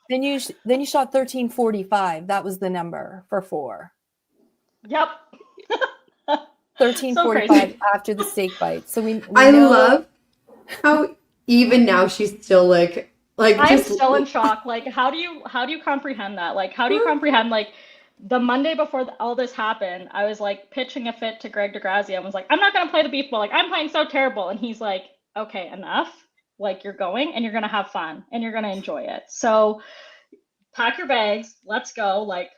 then you shot 1345. That was the number for 4. Yep. 1345 after the steak bites. So I love how even now she's still like I'm still in shock. Like, how do you comprehend that? Like, how do you comprehend like the Monday before all this happened? I was like pitching a fit to Greg DeGrazia and was like, I'm not gonna play the beef bowl. Like, I'm playing so terrible. And he's like, okay, enough. Like, you're going and you're gonna have fun and you're gonna enjoy it. So pack your bags. Let's go. Like,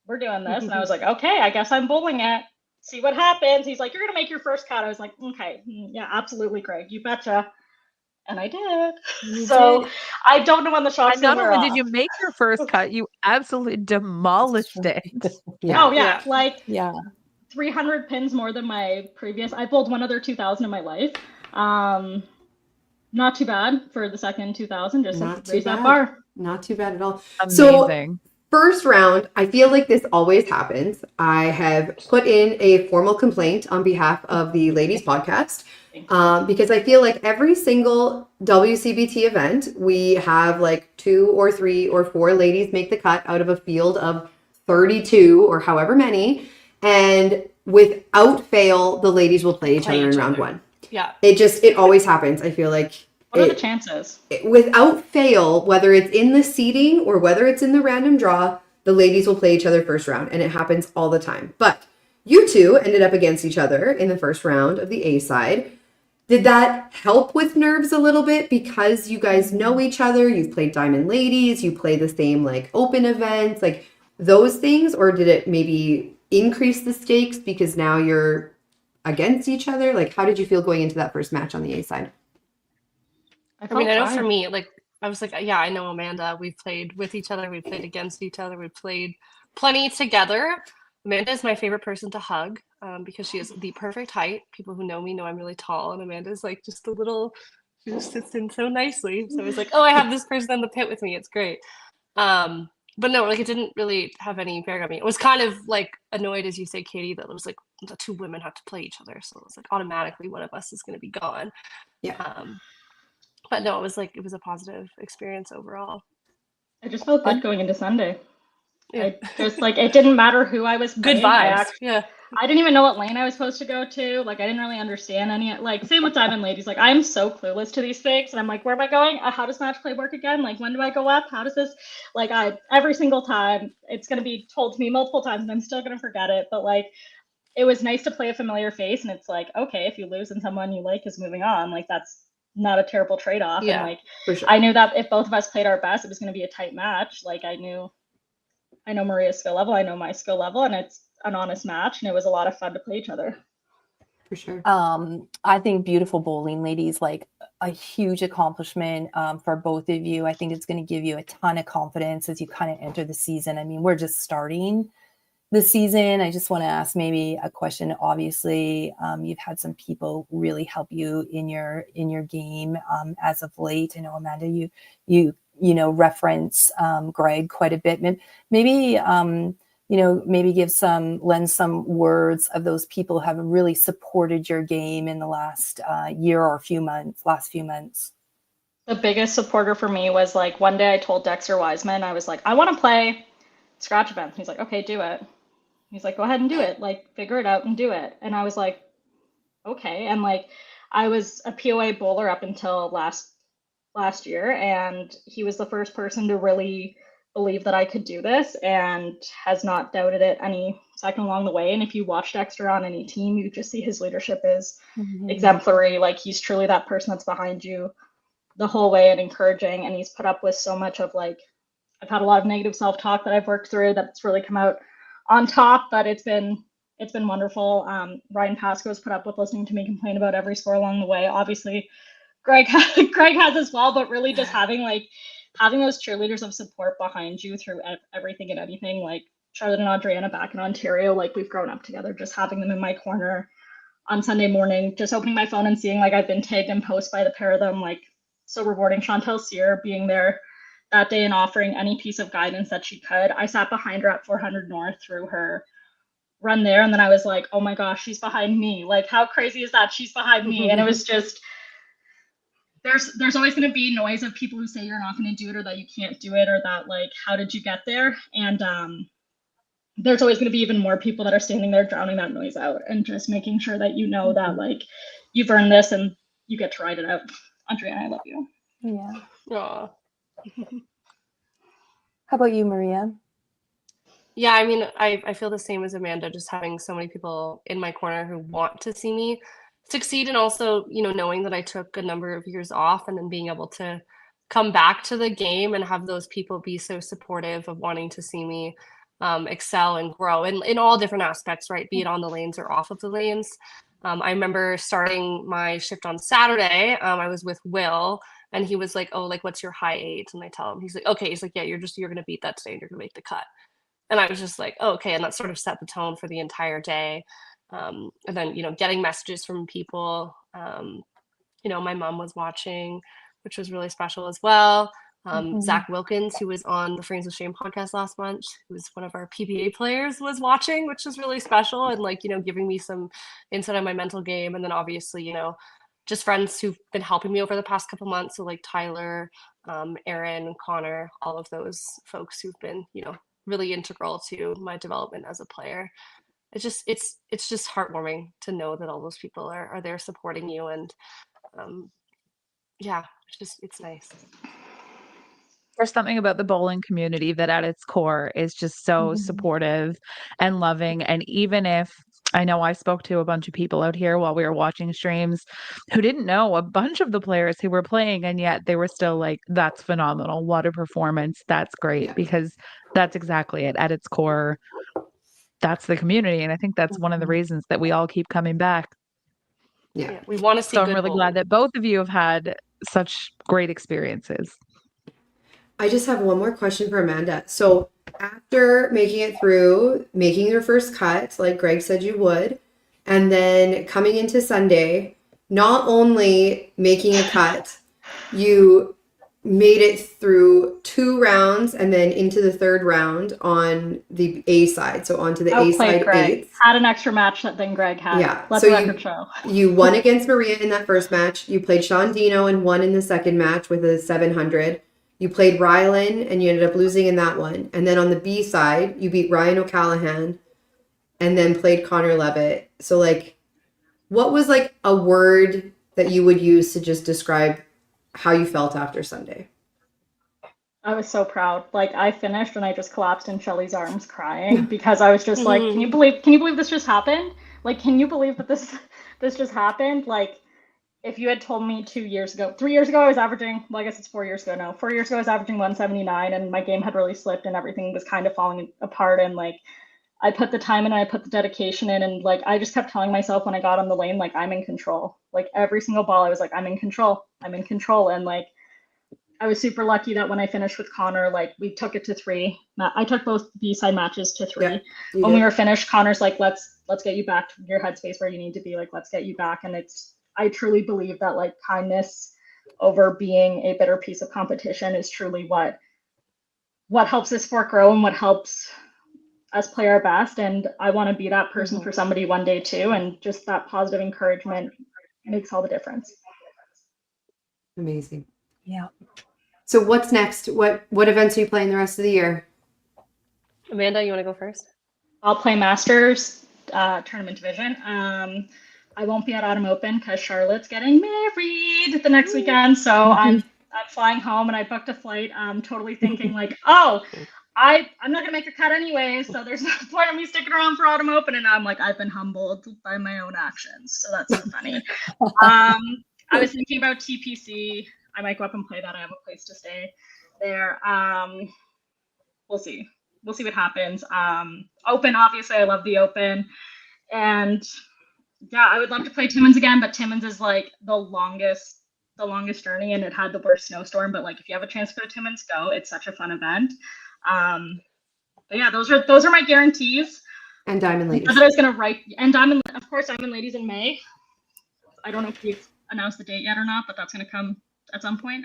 we're doing this. And I was like, okay, I guess I'm bowling it. See what happens. He's like, you're gonna make your first cut. I was like, okay, yeah, absolutely, Greg. You betcha. And I did. So I don't know when the shots not were only off. did you make your first cut, you absolutely demolished it. Oh yeah, like 300 pins more than my previous. I bowled one other 2000 in my life. Not too bad for the second 2000. Just raise that bar. Not too bad at all. Amazing. So first round, I feel like this always happens. I have put in a formal complaint on behalf of the Ladies Podcast because I feel like every single WCBT event, we have like 2 or 3 or 4 ladies make the cut out of a field of 32 or however many. And without fail, the ladies will play each other in round 1. Yeah. It always happens. I feel like. What are the chances? Without fail, whether it's in the seeding or whether it's in the random draw, the ladies will play each other first round, and it happens all the time. But you two ended up against each other in the first round of the A side. Did that help with nerves a little bit because you guys know each other? You've played Diamond Ladies, you play the same like open events, like those things, or did it maybe increase the stakes because now you're against each other? Like, how did you feel going into that first match on the A side? I mean, I know for me, like, I was like, yeah, I know Amanda. We've played with each other. We've played against each other. We've played plenty together. Amanda is my favorite person to hug because she has the perfect height. People who know me know I'm really tall, and Amanda's like just a little, she just sits in so nicely. So I was like, oh, I have this person in the pit with me. It's great. But no, like it didn't really have any bearing on me. It was kind of like annoyed, as you say, Katie, that it was like the 2 women have to play each other. So it was like automatically one of us is going to be gone. Yeah. But no, it was a positive experience overall. I just felt good going into Sunday. Yeah. I just like, it didn't matter who I was playing. Good vibes. I didn't even know what lane I was supposed to go to. Like, I didn't really understand any, like, same with Diamond Ladies. Like, I'm so clueless to these things. And I'm like, where am I going? How does match play work again? Like, when do I go up? How does this, like, every single time it's going to be told to me multiple times and I'm still going to forget it. But like, it was nice to play a familiar face. And it's like, okay, if you lose and someone you like is moving on, like, that's not a terrible trade-off. Yeah, and like, for sure. I knew that if both of us played our best, it was going to be a tight match. Like, I know Maria's skill level, I know my skill level, and it's an honest match, and it was a lot of fun to play each other. For sure. I think beautiful bowling, ladies, like a huge accomplishment for both of you. I think it's going to give you a ton of confidence as you kind of enter the season. I mean, we're just starting the season. I just want to ask maybe a question. Obviously, you've had some people really help you in your game as of late. I know, Amanda, you reference Greg quite a bit. Maybe maybe lend some words of those people who have really supported your game in the last year or last few months. The biggest supporter for me was like one day I told Dexter Wiseman, I was like, I want to play scratch events. He's like, okay, do it. He's like, go ahead and do it. Like, figure it out and do it. And I was like, okay. And like, I was a POA bowler up until last year, and he was the first person to really believe that I could do this and has not doubted it any second along the way. And if you watch Dexter on any team, you just see his leadership is exemplary. Like, he's truly that person that's behind you the whole way and encouraging. And he's put up with so much of like, I've had a lot of negative self-talk that I've worked through that's really come out on top, but it's been wonderful. Ryan Pascoe's put up with listening to me complain about every score along the way. Obviously, Greg has as well, but really just having those cheerleaders of support behind you through everything and anything. Like Charlotte and Adriana back in Ontario, like we've grown up together. Just having them in my corner on Sunday morning, just opening my phone and seeing like I've been tagged in posts by the pair of them, like so rewarding. Chantel Sear being there that day and offering any piece of guidance that she could. I sat behind her at 400 North through her run there, and then I was like, oh my gosh, she's behind me. Like, how crazy is that? She's behind me. And it was just, there's always going to be noise of people who say you're not going to do it, or that you can't do it, or that like, how did you get there? And there's always going to be even more people that are standing there drowning that noise out and just making sure that you know that like you've earned this and you get to ride it out. Andrea, I love you. Yeah. Aww. How about you, Maria? Yeah, I mean, I feel the same as Amanda, just having so many people in my corner who want to see me succeed, and also, knowing that I took a number of years off and then being able to come back to the game and have those people be so supportive of wanting to see me excel and grow in all different aspects, right? Be it on the lanes or off of the lanes. I remember starting my shift on Saturday. I was with Will, and he was like, oh, like, what's your high 8? And I tell him, he's like, okay. He's like, yeah, you're going to beat that today and you're going to make the cut. And I was just like, oh, okay. And that sort of set the tone for the entire day. And then, getting messages from people, my mom was watching, which was really special as well. Zach Wilkins, who was on the Frames of Shame podcast last month, who was one of our PBA players, was watching, which was really special, and like, giving me some insight on my mental game. And then obviously, just friends who've been helping me over the past couple months. So like Tyler, Aaron, Connor, all of those folks who've been, really integral to my development as a player. It's just heartwarming to know that all those people are there supporting you. And it's nice. There's something about the bowling community that at its core is just so supportive and loving. And even if I know I spoke to a bunch of people out here while we were watching streams who didn't know a bunch of the players who were playing, and yet they were still like, that's phenomenal. What a performance. That's great. Because that's exactly it. At its core, that's the community. And I think that's one of the reasons that we all keep coming back. Yeah, we want to see. So I'm really glad that both of you have had such great experiences. I just have one more question for Amanda. So after making it through, making your first cut, like Greg said you would, and then coming into Sunday, not only making a cut, you made it through 2 rounds and then into the 3rd round on the A side. So onto the A side 8. Had an extra match than Greg had. Yeah. Let so the record show. You won against Maria in that first match. You played Sean Dino and won in the second match with a 700. You played Rylan and you ended up losing in that one. And then on the B side, you beat Ryan O'Callaghan and then played Connor Levitt. So like, what was like a word that you would use to just describe how you felt after Sunday? I was so proud. Like, I finished and I just collapsed in Shelly's arms crying because I was just like, can you believe this just happened? Like, can you believe that this just happened? Like, if you had told me 2 years ago, 3 years ago, I was averaging, well, I guess it's 4 years ago now. 4 years ago, I was averaging 179 and my game had really slipped and everything was kind of falling apart. And like, I put the time in, I put the dedication in, and like I just kept telling myself when I got on the lane, like I'm in control. Like every single ball, I was like, I'm in control. I'm in control. And like I was super lucky that when I finished with Connor, like we took it to 3. I took both B-side matches to 3. Yeah, when we were finished, Connor's like, let's get you back to your headspace where you need to be. Like, let's get you back. And I truly believe that like kindness over being a bitter piece of competition is truly what helps this sport grow and what helps us play our best. And I want to be that person for somebody one day too. And just that positive encouragement makes all the difference. Amazing. Yeah. So what's next? What events are you playing the rest of the year? Amanda, you want to go first? I'll play Masters tournament division. I won't be at Autumn Open because Charlotte's getting married the next weekend. So I'm flying home and I booked a flight. Totally thinking like, oh, I'm not gonna make a cut anyways, so there's no point in me sticking around for Autumn Open. And I'm like, I've been humbled by my own actions. So that's so funny. I was thinking about TPC. I might go up and play that. I have a place to stay there. We'll see. We'll see what happens. Open, obviously, I love the Open. And yeah, I would love to play Timmins again, but Timmins is like the longest journey, and it had the worst snowstorm. But like, if you have a chance to go to Timmins, go. It's such a fun event. But yeah, those are my guarantees. And Diamond Ladies. I was gonna write, and Diamond, of course, Diamond Ladies in May. I don't know if we've announced the date yet or not, but that's gonna come at some point.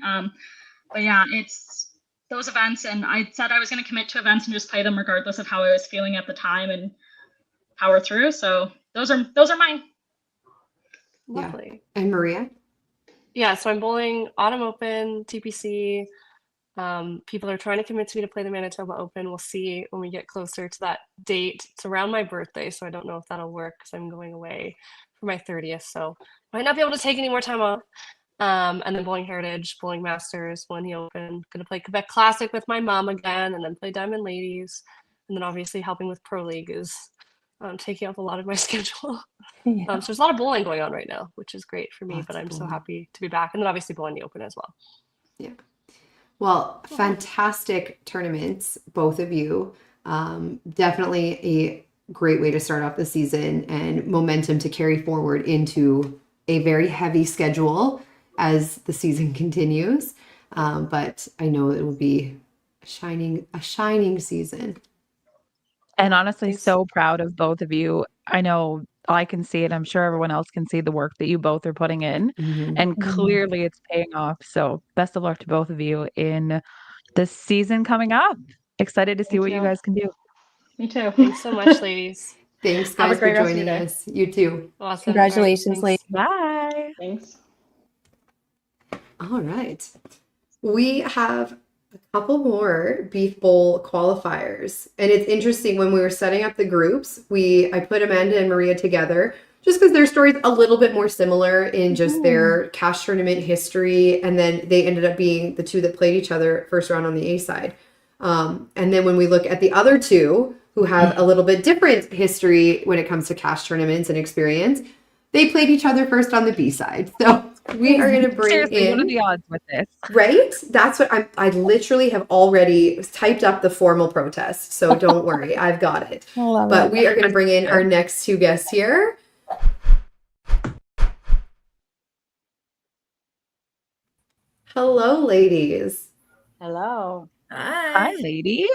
But yeah, it's those events, and I said I was gonna commit to events and just play them regardless of how I was feeling at the time and power through. So those are mine. Lovely. Yeah. And Maria? Yeah, so I'm bowling Autumn Open, TPC. People are trying to convince me to play the Manitoba Open. We'll see when we get closer to that date. It's around my birthday, so I don't know if that'll work because I'm going away for my 30th. So might not be able to take any more time off. And then bowling Heritage, bowling Masters, bowling the Open. Going to play Quebec Classic with my mom again, and then play Diamond Ladies. And then obviously helping with Pro League is taking up a lot of my schedule. So there's a lot of bowling going on right now, which is great for me, Lots but of I'm so bowling. happy to be back. And then obviously bowling the Open as well. Yeah. Well, fantastic tournaments, both of you. Definitely a great way to start off the season and momentum to carry forward into a very heavy schedule as the season continues. But I know it will be a shining season. And honestly, Thanks. so proud of both of you. I know I can see it. I'm sure everyone else can see the work that you both are putting in. And clearly it's paying off. So best of luck to both of you in the season coming up. Excited to see Thank what you. you guys can do. Me too. Thanks so much, ladies. Thanks, Have a guys, for great rest of your joining day. us. You too. Awesome. Congratulations, All right, thanks. Bye. Thanks. All right. We have a couple more Beef Bowl qualifiers. And it's interesting, when we were setting up the groups, I put Amanda and Maria together just because their story's a little bit more similar in just their cash tournament history. And then they ended up being the two that played each other first round on the A side. And then when we look at the other two who have a little bit different history when it comes to cash tournaments and experience, they played each other first on the B side. So we are going to bring Seriously, what are in, the odds with this? right? That's what I literally have already typed up the formal protest. So don't worry, I've got it. I love But it. we are going to bring in our next two guests here. Hello, ladies. Hello. Hi, ladies.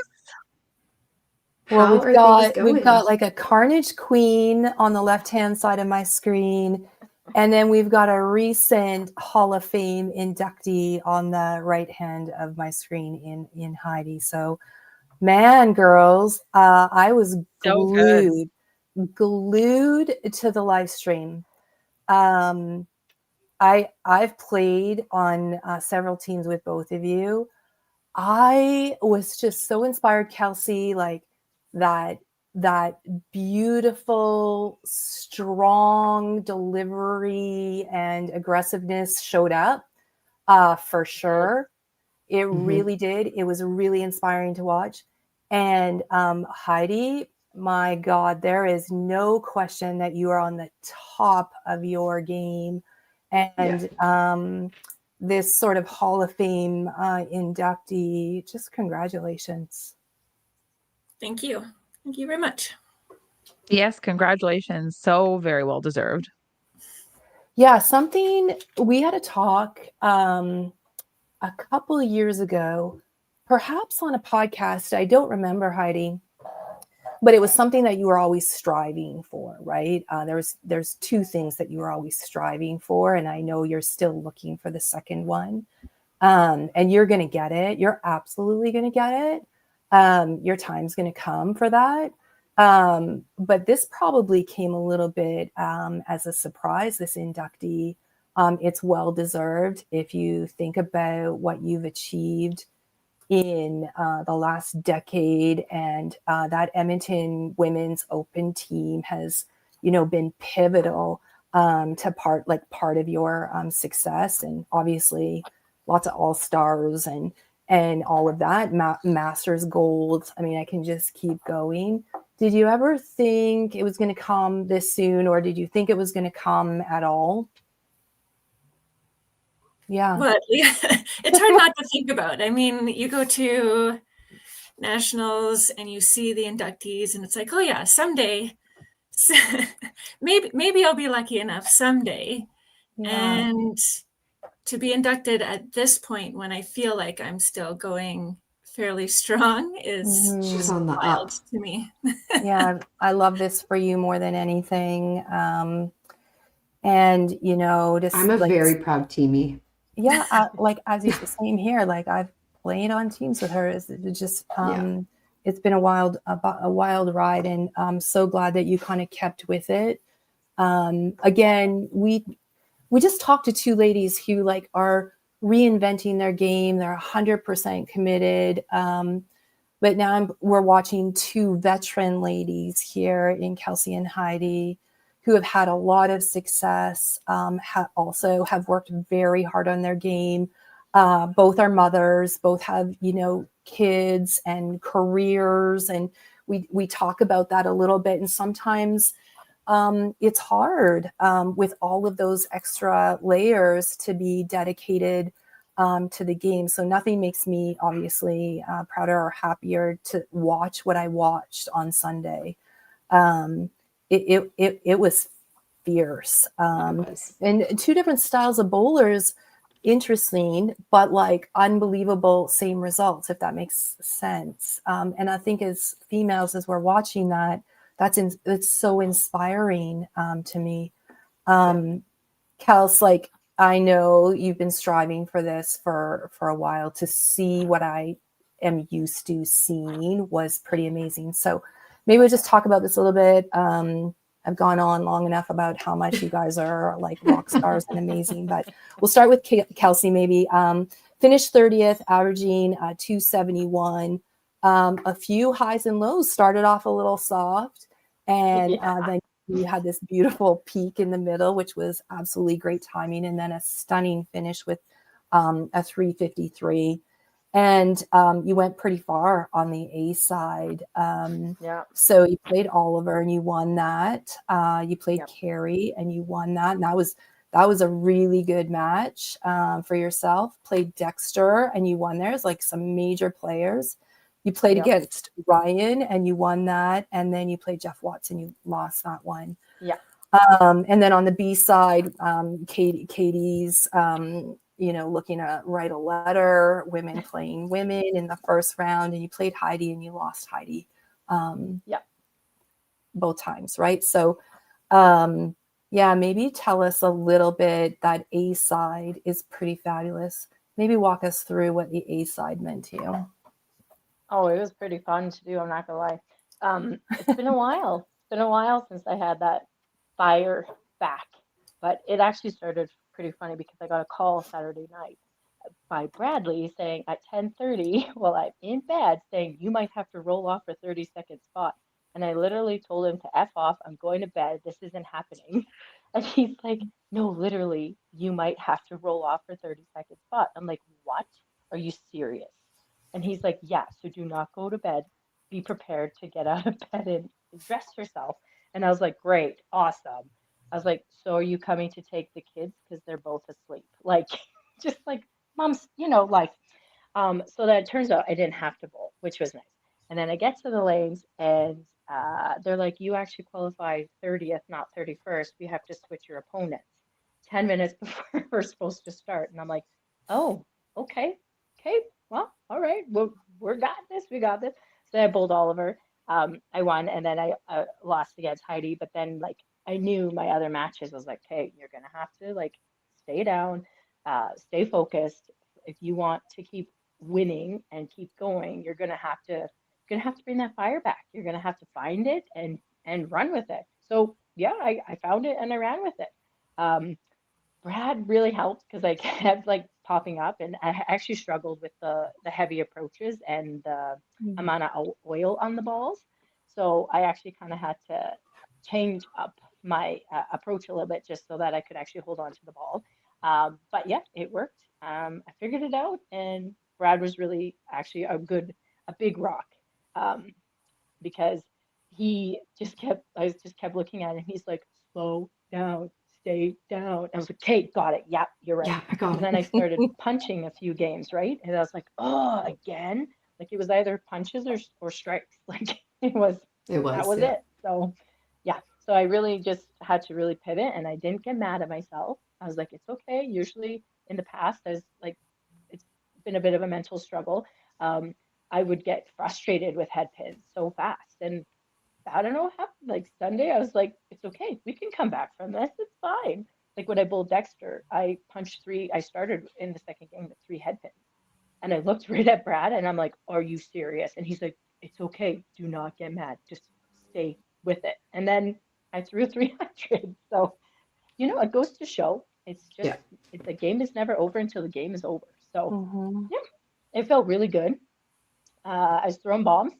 Well, How are things going? we've got like a Carnage Queen on the left-hand side of my screen, and then we've got a recent Hall of Fame inductee on the right hand of my screen in Heidi. So, man, girls, I was So good. glued to the live stream. I've played on several teams with both of you. I was just so inspired, Kelsey, like that beautiful, strong delivery and aggressiveness showed up for sure. It really did. It was really inspiring to watch. And Heidi, my God, there is no question that you are on the top of your game. And this sort of Hall of Fame inductee, just congratulations. Thank you. Thank you very much. Yes, congratulations. So very well deserved. Yeah, something we had a talk a couple of years ago, perhaps on a podcast. I don't remember, Heidi, but it was something that you were always striving for, right? There's two things that you were always striving for, and I know you're still looking for the second one. And you're going to get it. You're absolutely going to get it. Your time's going to come for that. But this probably came a little bit as a surprise, this inductee. It's well deserved if you think about what you've achieved in the last decade, and that Edmonton Women's Open team has, been pivotal to part of your success, and obviously lots of all stars and all of that, Masters gold. I mean, I can just keep going. Did you ever think it was going to come this soon, or did you think it was going to come at all? Yeah. But yeah, it's hard not to think about. I mean, you go to nationals and you see the inductees, and it's like, oh yeah, someday, maybe I'll be lucky enough someday. Yeah. And to be inducted at this point, when I feel like I'm still going fairly strong, is She's on the wild up. to me. Yeah, I love this for you more than anything. And just I'm a like, very proud teamie. yeah, like as you same here. Like I've played on teams with her. It's just it's been a wild ride, and I'm so glad that you kind of kept with it. Again, we just talked to two ladies who like are reinventing their game. They're 100% committed. But now we're watching two veteran ladies here in Kelsey and Heidi who have had a lot of success, also have worked very hard on their game. Both are mothers, both have, kids and careers. And we talk about that a little bit. And sometimes it's hard with all of those extra layers to be dedicated to the game. So nothing makes me obviously prouder or happier to watch what I watched on Sunday. It was fierce. And two different styles of bowlers, interesting, but like unbelievable same results, if that makes sense. And I think as females, as we're watching that, it's so inspiring to me. Kels, like, I know you've been striving for this for a while. To see what I am used to seeing was pretty amazing. So maybe we'll just talk about this a little bit. I've gone on long enough about how much you guys are like rock stars and amazing, but we'll start with Kelsey maybe. Finished 30th, averaging 271. A few highs and lows, started off a little soft, and then you had this beautiful peak in the middle, which was absolutely great timing, and then a stunning finish with a 353. And you went pretty far on the A side. So you played Oliver and you won that. You played Carrie and you won that. And that was a really good match for yourself. Played Dexter and you won. There's like some major players. You played against Ryan and you won that. And then you played Jeff Watson. You lost that one. Yeah. And then on the B side, Katie's, looking to write a letter, women playing women in the first round, and you played Heidi and you lost Heidi. Both times, right? So, maybe tell us a little bit. That A side is pretty fabulous. Maybe walk us through what the A side meant to you. Oh, it was pretty fun to do. I'm not gonna lie. It's been a while. It's been a while since I had that fire back, but it actually started pretty funny because I got a call Saturday night by Bradley saying at 10:30 while I'm in bed saying you might have to roll off for 30-second spot. And I literally told him to F off. I'm going to bed. This isn't happening. And he's like, no, literally, you might have to roll off for 30-second spot. I'm like, what? Are you serious? And he's like, yeah, so do not go to bed. Be prepared to get out of bed and dress yourself. And I was like, great, awesome. I was like, so are you coming to take the kids? Because they're both asleep. Like, just like mom's, life. So that it turns out I didn't have to bowl, which was nice. And then I get to the lanes and they're like, you actually qualify 30th, not 31st. We have to switch your opponents 10 minutes before we're supposed to start. And I'm like, oh, okay. Okay. Well, all right. We're got this. We got this. So I bowled Oliver. I won, and then I lost against Heidi. But then, like, I knew my other matches. I was like, hey, you're going to have to, like, stay down, stay focused. If you want to keep winning and keep going, you're going to have to bring that fire back. You're gonna have to find it and run with it. So yeah, I found it and I ran with it. Brad really helped because I kept like popping up, and I actually struggled with the heavy approaches and the amount of oil on the balls. So I actually kind of had to change up my approach a little bit just so that I could actually hold on to the ball. But yeah, it worked. I figured it out, and Brad was really actually a big rock, because I just kept looking at him. He's like, slow down, stay down. I was like, okay, got it. Yeah, you're right. Yeah, I got And then I started punching a few games, right? And I was like, oh, again? Like it was either punches or strikes. Like that was yeah. it. So yeah. So I really just had to really pivot, and I didn't get mad at myself. I was like, it's okay. Usually in the past, I was like, it's been a bit of a mental struggle. I would get frustrated with head pins so fast. And I don't know what happened. Like Sunday, I was like, it's okay. We can come back from this. It's fine. Like when I bowled Dexter, I started in the second game with 3 head pins. And I looked right at Brad and I'm like, are you serious? And he's like, it's okay. Do not get mad. Just stay with it. And then I threw 300. So, it goes to show it's just, the game is never over until the game is over. So, yeah, it felt really good. I was throwing bombs.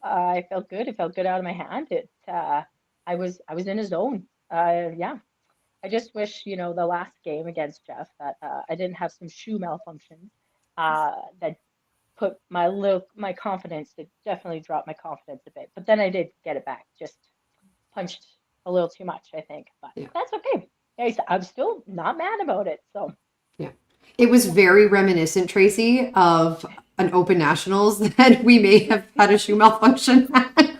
I felt good. It felt good out of my hand. I was in a zone. Yeah. I just wish, the last game against Jeff that I didn't have some shoe malfunctions that put my confidence. It definitely dropped my confidence a bit. But then I did get it back. Just punched a little too much, I think. But that's okay. I'm still not mad about it. So. Yeah. It was very reminiscent, Tracy, of an Open Nationals that we may have had a shoe malfunction at.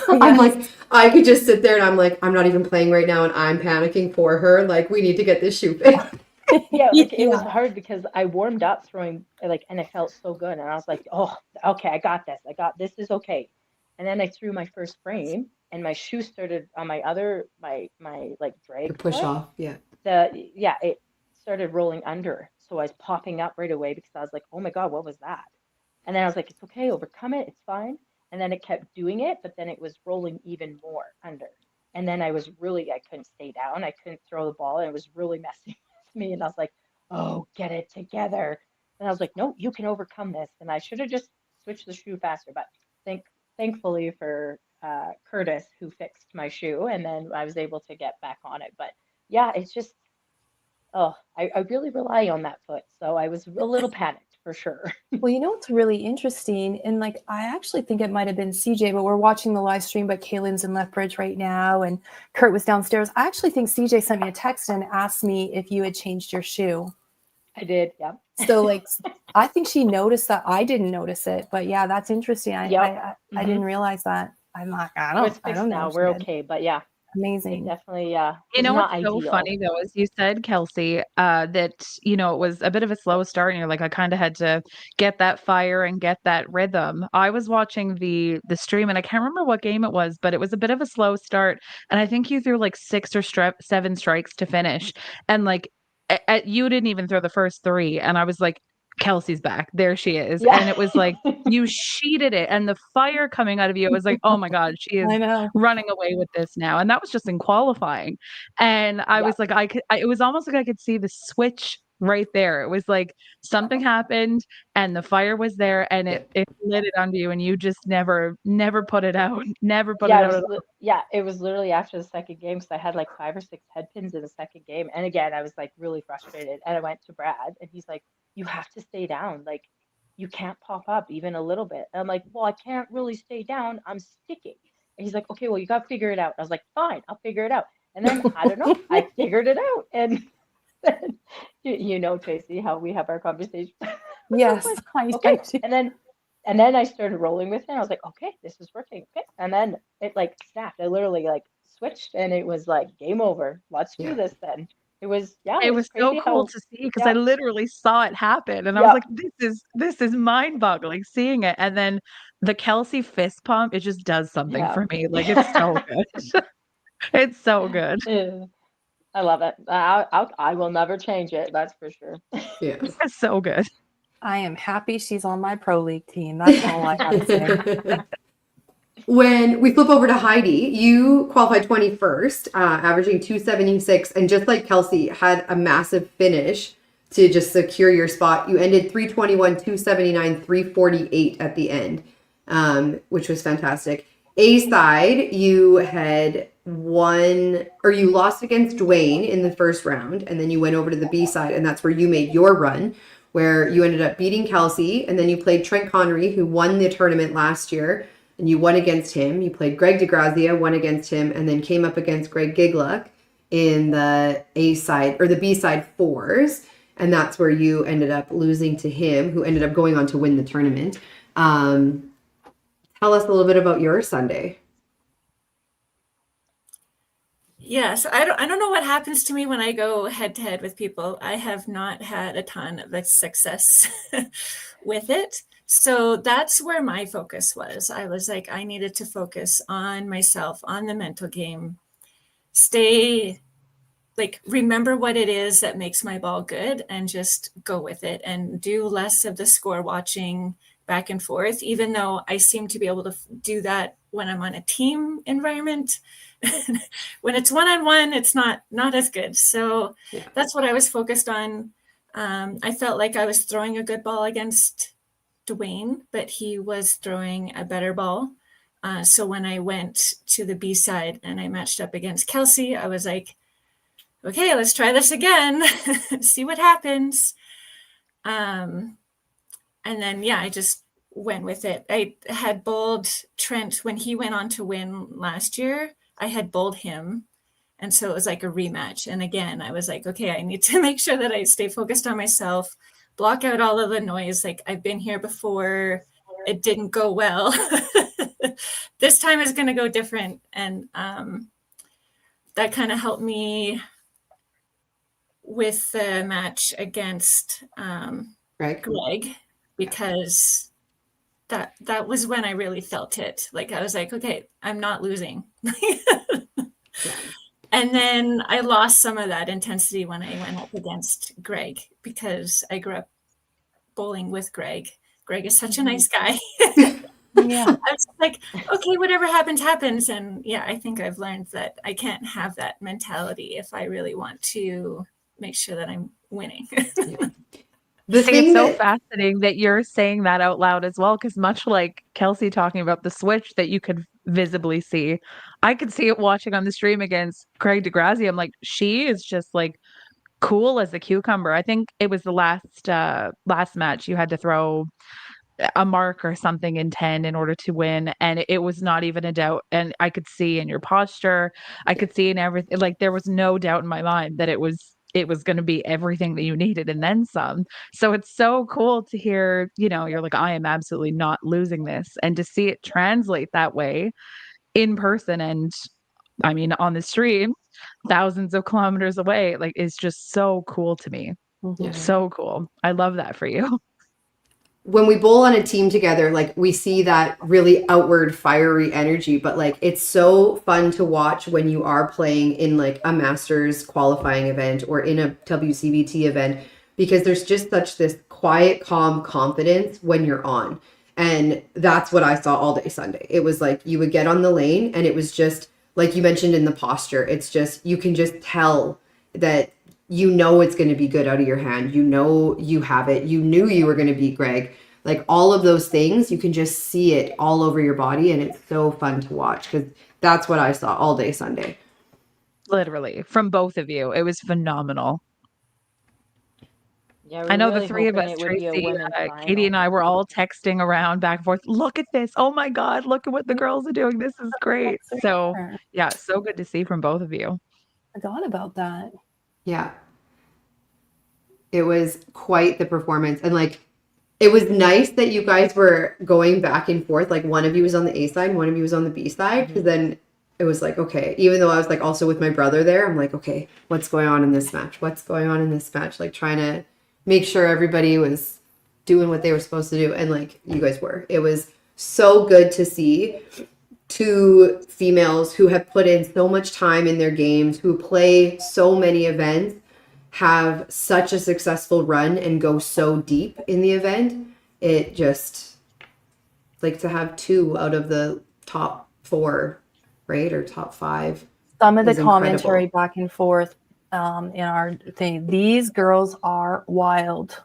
I'm like, I could just sit there and I'm like, I'm not even playing right now and I'm panicking for her. Like, we need to get this shoe fixed. Yeah, like it was hard because I warmed up throwing and it felt so good. And I was like, oh, okay, I got this. This is okay. And then I threw my first frame and my shoe started on my like drag push foot. off. Yeah. It started rolling under. So I was popping up right away because I was like, oh my God, what was that? And then I was like, it's okay, overcome it, it's fine. And then it kept doing it, but then it was rolling even more under. And then I couldn't stay down. I couldn't throw the ball, and it was really messing with me. And I was like, oh, get it together. And I was like, no, you can overcome this. And I should have just switched the shoe faster. But thankfully for Curtis, who fixed my shoe, and then I was able to get back on it. But yeah, it's just, I really rely on that foot. So I was a little panicked for sure. Well, what's really interesting, and like I actually think it might have been CJ, but we're watching the live stream, but Kaylin's in Lethbridge right now, and Kurt was downstairs. I actually think CJ sent me a text and asked me if you had changed your shoe. I did, yeah. So like, I think she noticed that. I didn't notice it, but yeah, that's interesting. I didn't realize that. I'm like, I don't know. Now we're okay, but yeah. Amazing. Definitely, What's so funny though is you said, Kelsey, that it was a bit of a slow start, and you're like, I kind of had to get that fire and get that rhythm. I was watching the stream, and I can't remember what game it was, but it was a bit of a slow start, and I think you threw like 6 or 7 strikes to finish, and like you didn't even throw the first 3, and I was like, Kelsey's back. There she is. Yeah. And it was like, you sheeted it, and the fire coming out of you, it was like, oh my God, she is running away with this now. And that was just in qualifying. And I was like, it was almost like I could see the switch right there. It was like something happened and the fire was there, and it lit it onto you, and you just never put it out. Never put it out. It was literally after the second game, because I had like 5 or 6 head pins in the second game. And again, I was like really frustrated. And I went to Brad, and he's like, you have to stay down. Like, you can't pop up even a little bit. And I'm like, well, I can't really stay down. I'm sticking. And he's like, okay, well, you got to figure it out. I was like, fine, I'll figure it out. And then, I don't know, I figured it out. And Tracy, how we have our conversation. Yes. Okay. And then I started rolling with it. I was like, okay, this is working. Okay. And then it like snapped. I literally like switched and it was like game over. Let's do Yeah. this then. It was, yeah, It it was was so crazy cool how, to see because I yeah, literally saw it happen and I was yeah, like, this is mind-boggling seeing it. And then the Kelsey fist pump, it just does something yeah. for me. Like it's so good. It's so good. Yeah, I love it. I will never change it. That's for sure. Yeah. It's so good. I am happy she's on my pro league team. That's all I have to say. When we flip over to Heidi, you qualified 21st, averaging 276, and just like Kelsey, had a massive finish to just secure your spot. You ended 321, 279, 348 at the end, which was fantastic. A side, you had won, or you lost against Dwayne in the first round, and then you went over to the B side, and that's where you made your run, where you ended up beating Kelsey, and then you played Trent Connery, who won the tournament last year, and you won against him. You played Greg DeGrazia, won against him, and then came up against Greg Gigluck in the A side or the B side fours, and that's where you ended up losing to him, who ended up going on to win the tournament. Tell us a little bit about your Sunday. Yes, I don't know what happens to me when I go head to head with people. I have not had a ton of success with it. So that's where my focus was. I was like, I needed to focus on myself, on the mental game, stay like, remember what it is that makes my ball good and just go with it and do less of the score watching back and forth, even though I seem to be able to do that when I'm on a team environment. When it's one-on-one, it's not as good. So that's what I was focused on. I felt like I was throwing a good ball against Dwayne, but he was throwing a better ball. So when I went to the B side and I matched up against Kelsey, I was like, okay, let's try this again, see what happens. And then, yeah, I just went with it. I had bowled Trent when he went on to win last year. I had bowled him. And so it was like a rematch. And again, I was like, okay, I need to make sure that I stay focused on myself, block out all of the noise. Like, I've been here before. It didn't go well. This time is going to go different. And that kind of helped me with the match against Greg, because that was when I really felt it. Like, I was like, okay, I'm not losing. And then I lost some of that intensity when I went up against Greg, because I grew up bowling with Greg. Greg is such a nice guy. Yeah. I was like, okay, whatever happens, happens. And yeah, I think I've learned that I can't have that mentality if I really want to make sure that I'm winning. It's so fascinating that you're saying that out loud as well, because much like Kelsey talking about the switch that you could visibly see, I could see it watching on the stream against Craig DeGrazia. I'm like, she is just like cool as a cucumber. I think it was the last match you had to throw a mark or something in 10 in order to win, and it was not even a doubt. And I could see in your posture, I could see in everything, like there was no doubt in my mind that it was going to be everything that you needed and then some. So it's so cool to hear, you're like, I am absolutely not losing this, and to see it translate that way in person, and I mean on the stream thousands of kilometers away, like, is just so cool to me. So cool. I love that for you. When we bowl on a team together, like, we see that really outward fiery energy, but like, it's so fun to watch when you are playing in like a Masters qualifying event or in a WCBT event, because there's just such this quiet, calm confidence when you're on. And that's what I saw all day Sunday. It was like you would get on the lane and it was just like you mentioned in the posture. It's just, you can just tell that it's going to be good out of your hand. You have it. You knew you were going to beat Greg. Like, all of those things, you can just see it all over your body. And it's so fun to watch, because that's what I saw all day Sunday. Literally, from both of you. It was phenomenal. Yeah, I know really the three of us, it would be a Tracy, women's Katie, and final. I were all texting around back and forth. Look at this. Oh my God, look at what the girls are doing. This is great. So, yeah, so good to see from both of you. I forgot about that. Yeah. It was quite the performance. And like, it was nice that you guys were going back and forth. Like one of you was on the A side, one of you was on the B side. Because then it was like, okay, even though I was like also with my brother there, I'm like, okay, what's going on in this match? What's going on in this match? Like trying to make sure everybody was doing what they were supposed to do. And like you guys were. It was so good to see two females who have put in so much time in their games, who play so many events, have such a successful run and go so deep in the event. It just, like, to have 2 out of the top 4, right, or top 5. Some of the is commentary incredible. back and forth in our thing. These girls are wild.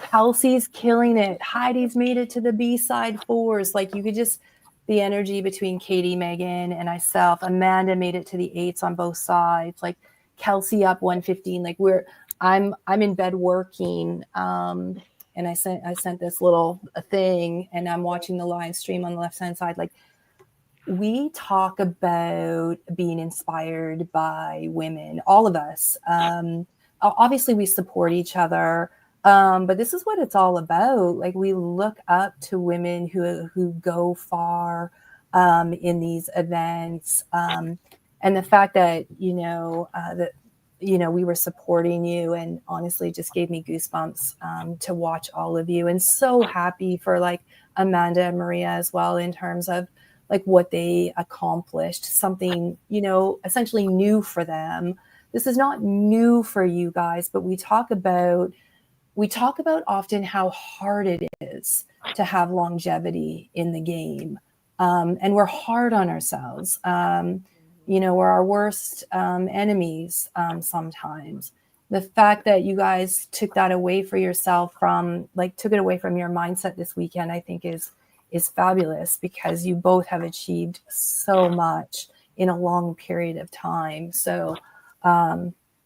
Kelsey's killing it. Heidi's made it to the B-side 4s. Like you could just, the energy between Katie, Megan, and myself. Amanda made it to the 8s on both sides. Like Kelsey up 115. Like I'm in bed working. And I sent this little thing, and I'm watching the live stream on the left-hand side. Like we talk about being inspired by women, all of us. Obviously we support each other. But this is what it's all about. Like we look up to women who go far in these events, and the fact that we were supporting you, and honestly, just gave me goosebumps to watch all of you, and so happy for like Amanda and Maria as well in terms of like what they accomplished, something essentially new for them. This is not new for you guys, but we talk about often how hard it is to have longevity in the game. And we're hard on ourselves. We're our worst enemies sometimes. The fact that you guys took that away for yourself took it away from your mindset this weekend, I think is fabulous, because you both have achieved so much in a long period of time. So,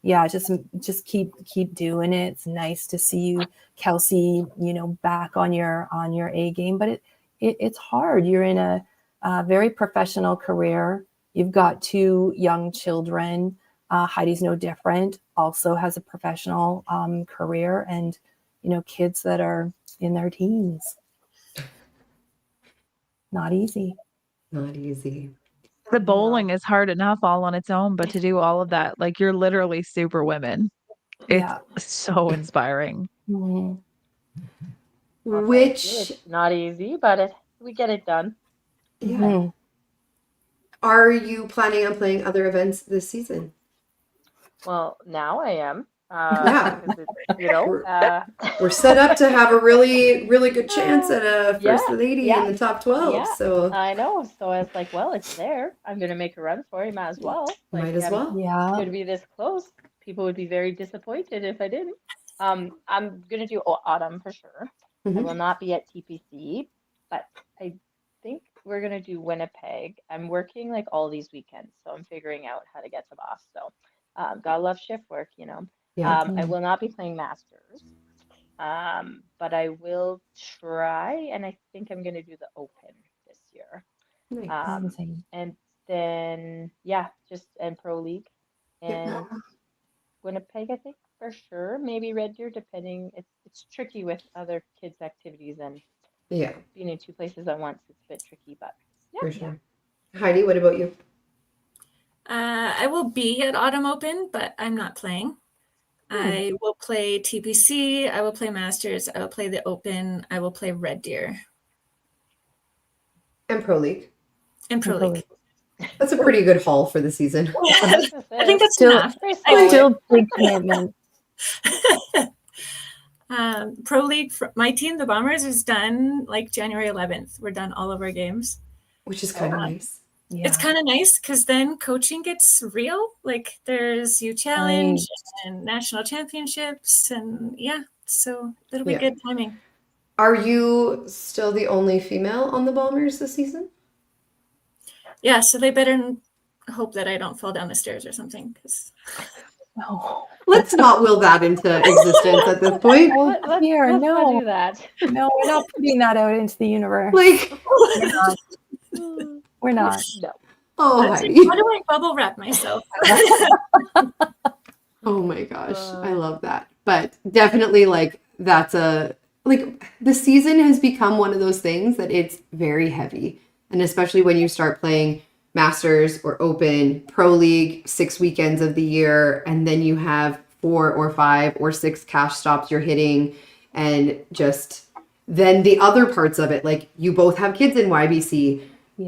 yeah, just keep doing it. It's nice to see you, Kelsey, back on your A game, but it's hard. You're in a very professional career. You've got 2 young children. Heidi's no different, also has a professional career, and kids that are in their teens. Not easy. Not easy. The bowling is hard enough all on its own, but to do all of that, like you're literally super women. It's so inspiring. Mm-hmm. Well, Which it's not easy, but we get it done. Yeah. Mm-hmm. Are you planning on playing other events this season? Well, now I am. Yeah. because We're set up to have a really, really good chance at a first lady in the top 12. Yeah, So I know. So I was like, well, it's there. I'm gonna make a run for it. Might as well. Like, might as well. Yeah. Could be this close. People would be very disappointed if I didn't. I'm gonna do autumn for sure. I will not be at TPC, but I think we're gonna do Winnipeg. I'm working like all these weekends, so I'm figuring out how to get to Boss. So gotta love shift work, Yeah. I will not be playing Masters, but I will try, and I think I'm gonna do the Open this year. Nice. And then and Pro League and Winnipeg, I think for sure. Maybe Red Deer, depending. It's tricky with other kids' activities and being in 2 places at once. It's a bit tricky, but For sure. Heidi, what about you? I will be at Autumn Open, but I'm not playing. I will play TPC. I will play Masters. I will play the Open. I will play Red Deer. And Pro League. And Pro League. That's a pretty good haul for the season. I think that's Still- enough. Still big commitment. Pro League, my team, the Bombers, is done like January 11th. We're done all of our games. Which is kind of nice. Yeah. It's kind of nice because then coaching gets real. Like there's U Challenge and national championships, and so it'll be good timing. Are you still the only female on the Bombers this season? Yeah, so they better hope that I don't fall down the stairs or something. No. Let's not will that into existence at this point. let's not do that. No, we're not putting that out into the universe. Like, we're not. No. oh, Like, Heidi. how do I bubble wrap myself? Oh my gosh, I love that. But definitely, like, that's a like the season has become one of those things that it's very heavy. And especially when you start playing Masters or Open, Pro League, 6 weekends of the year, and then you have 4 or 5 or 6 cash stops you're hitting, and just then the other parts of it, like you both have kids in YBC,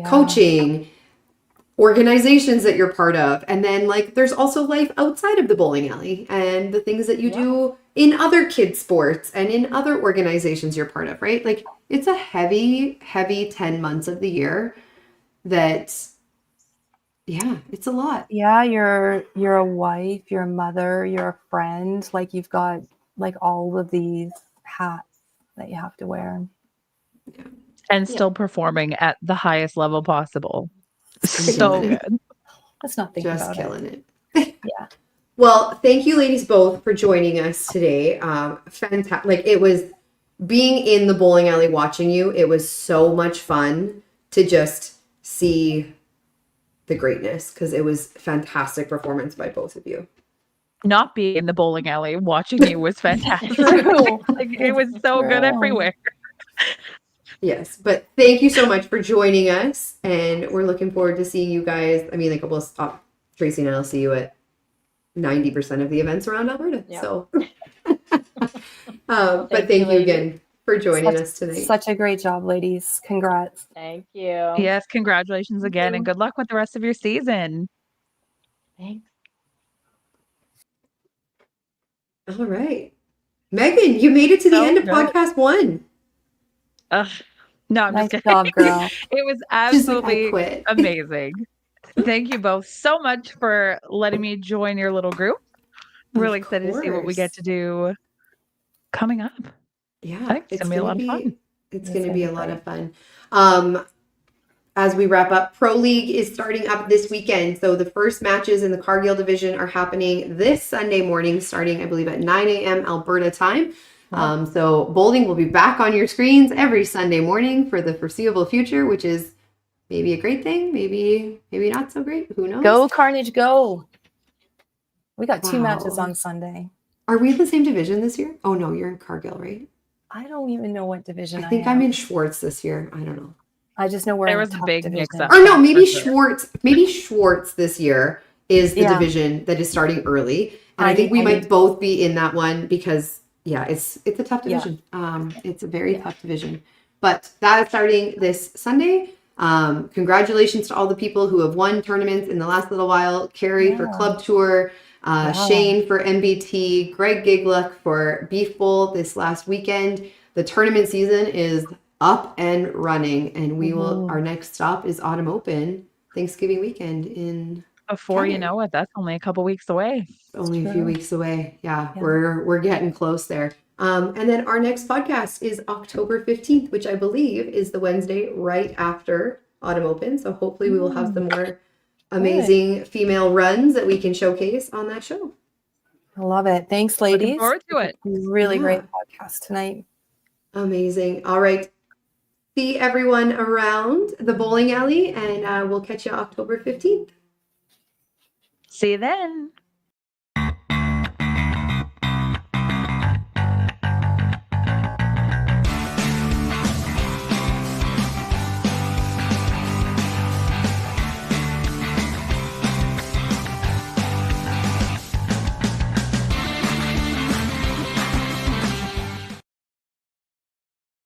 coaching, organizations that you're part of, and then like there's also life outside of the bowling alley and the things that you do in other kids sports and in other organizations you're part of, right? Like it's a heavy 10 months of the year that it's a lot. Yeah, you're a wife, you're a mother, you're a friend, like you've got like all of these hats that you have to wear. And still performing at the highest level possible. So Killing it. good. Let's not think Just about killing it. Yeah. Well, thank you ladies both for joining us today. Fantastic. Like it was being in the bowling alley watching you, it was so much fun to just see the greatness because it was fantastic performance by both of you. Not being in the bowling alley watching you was fantastic. Like it was so good everywhere. Yes, but thank you so much for joining us, and we're looking forward to seeing you guys. I mean, like we'll stop. Tracy and I'll see you at 90% of the events around Alberta. Yep. So, but thank you again for joining us tonight. Such a great job, ladies. Congrats. Thank you. Yes, congratulations again, and good luck with the rest of your season. Thanks. All right, Megan, you made it to the end of good. podcast 1. No, I'm Nice just kidding. job, girl. It was She's like, I absolutely quit. amazing. Thank you both so much for letting me join your little group. Really excited to see what we get to do coming up. Yeah, I think it's gonna be a lot of fun. It's going to be a lot of fun. As we wrap up, Pro League is starting up this weekend. So the first matches in the Cargill division are happening this Sunday morning, starting, I believe, at 9 a.m. Alberta time. So bowling will be back on your screens every Sunday morning for the foreseeable future, which is maybe a great thing, maybe not so great. Who knows? Go Carnage, go. We got 2 matches on Sunday. Are we in the same division this year? Oh, no, you're in Cargill, right? I don't even know what division I think am. I'm in Schwartz this year. I don't know. I just know we're There in was the a top big division. mix-up. Or no, maybe Schwartz. Maybe Schwartz this year is the division that is starting early, and I think we might both be in that one because it's a tough division. It's a very tough division, but that is starting this Sunday. Congratulations to all the people who have won tournaments in the last little while. Carrie for Club Tour, Shane for NBT, Greg Gigluck for Beef Bowl this last weekend. The tournament season is up and running, and we will. Our next stop is Autumn Open, Thanksgiving weekend in. Before you know it, that's only a couple weeks away. Only a few weeks away. Yeah, we're getting close there. And then our next podcast is October 15th, which I believe is the Wednesday right after Autumn Open. So hopefully we will have some more amazing female runs that we can showcase on that show. I love it. Thanks, ladies. Looking forward to it. Really great podcast tonight. Amazing. All right. See everyone around the bowling alley, and we'll catch you October 15th. See you then.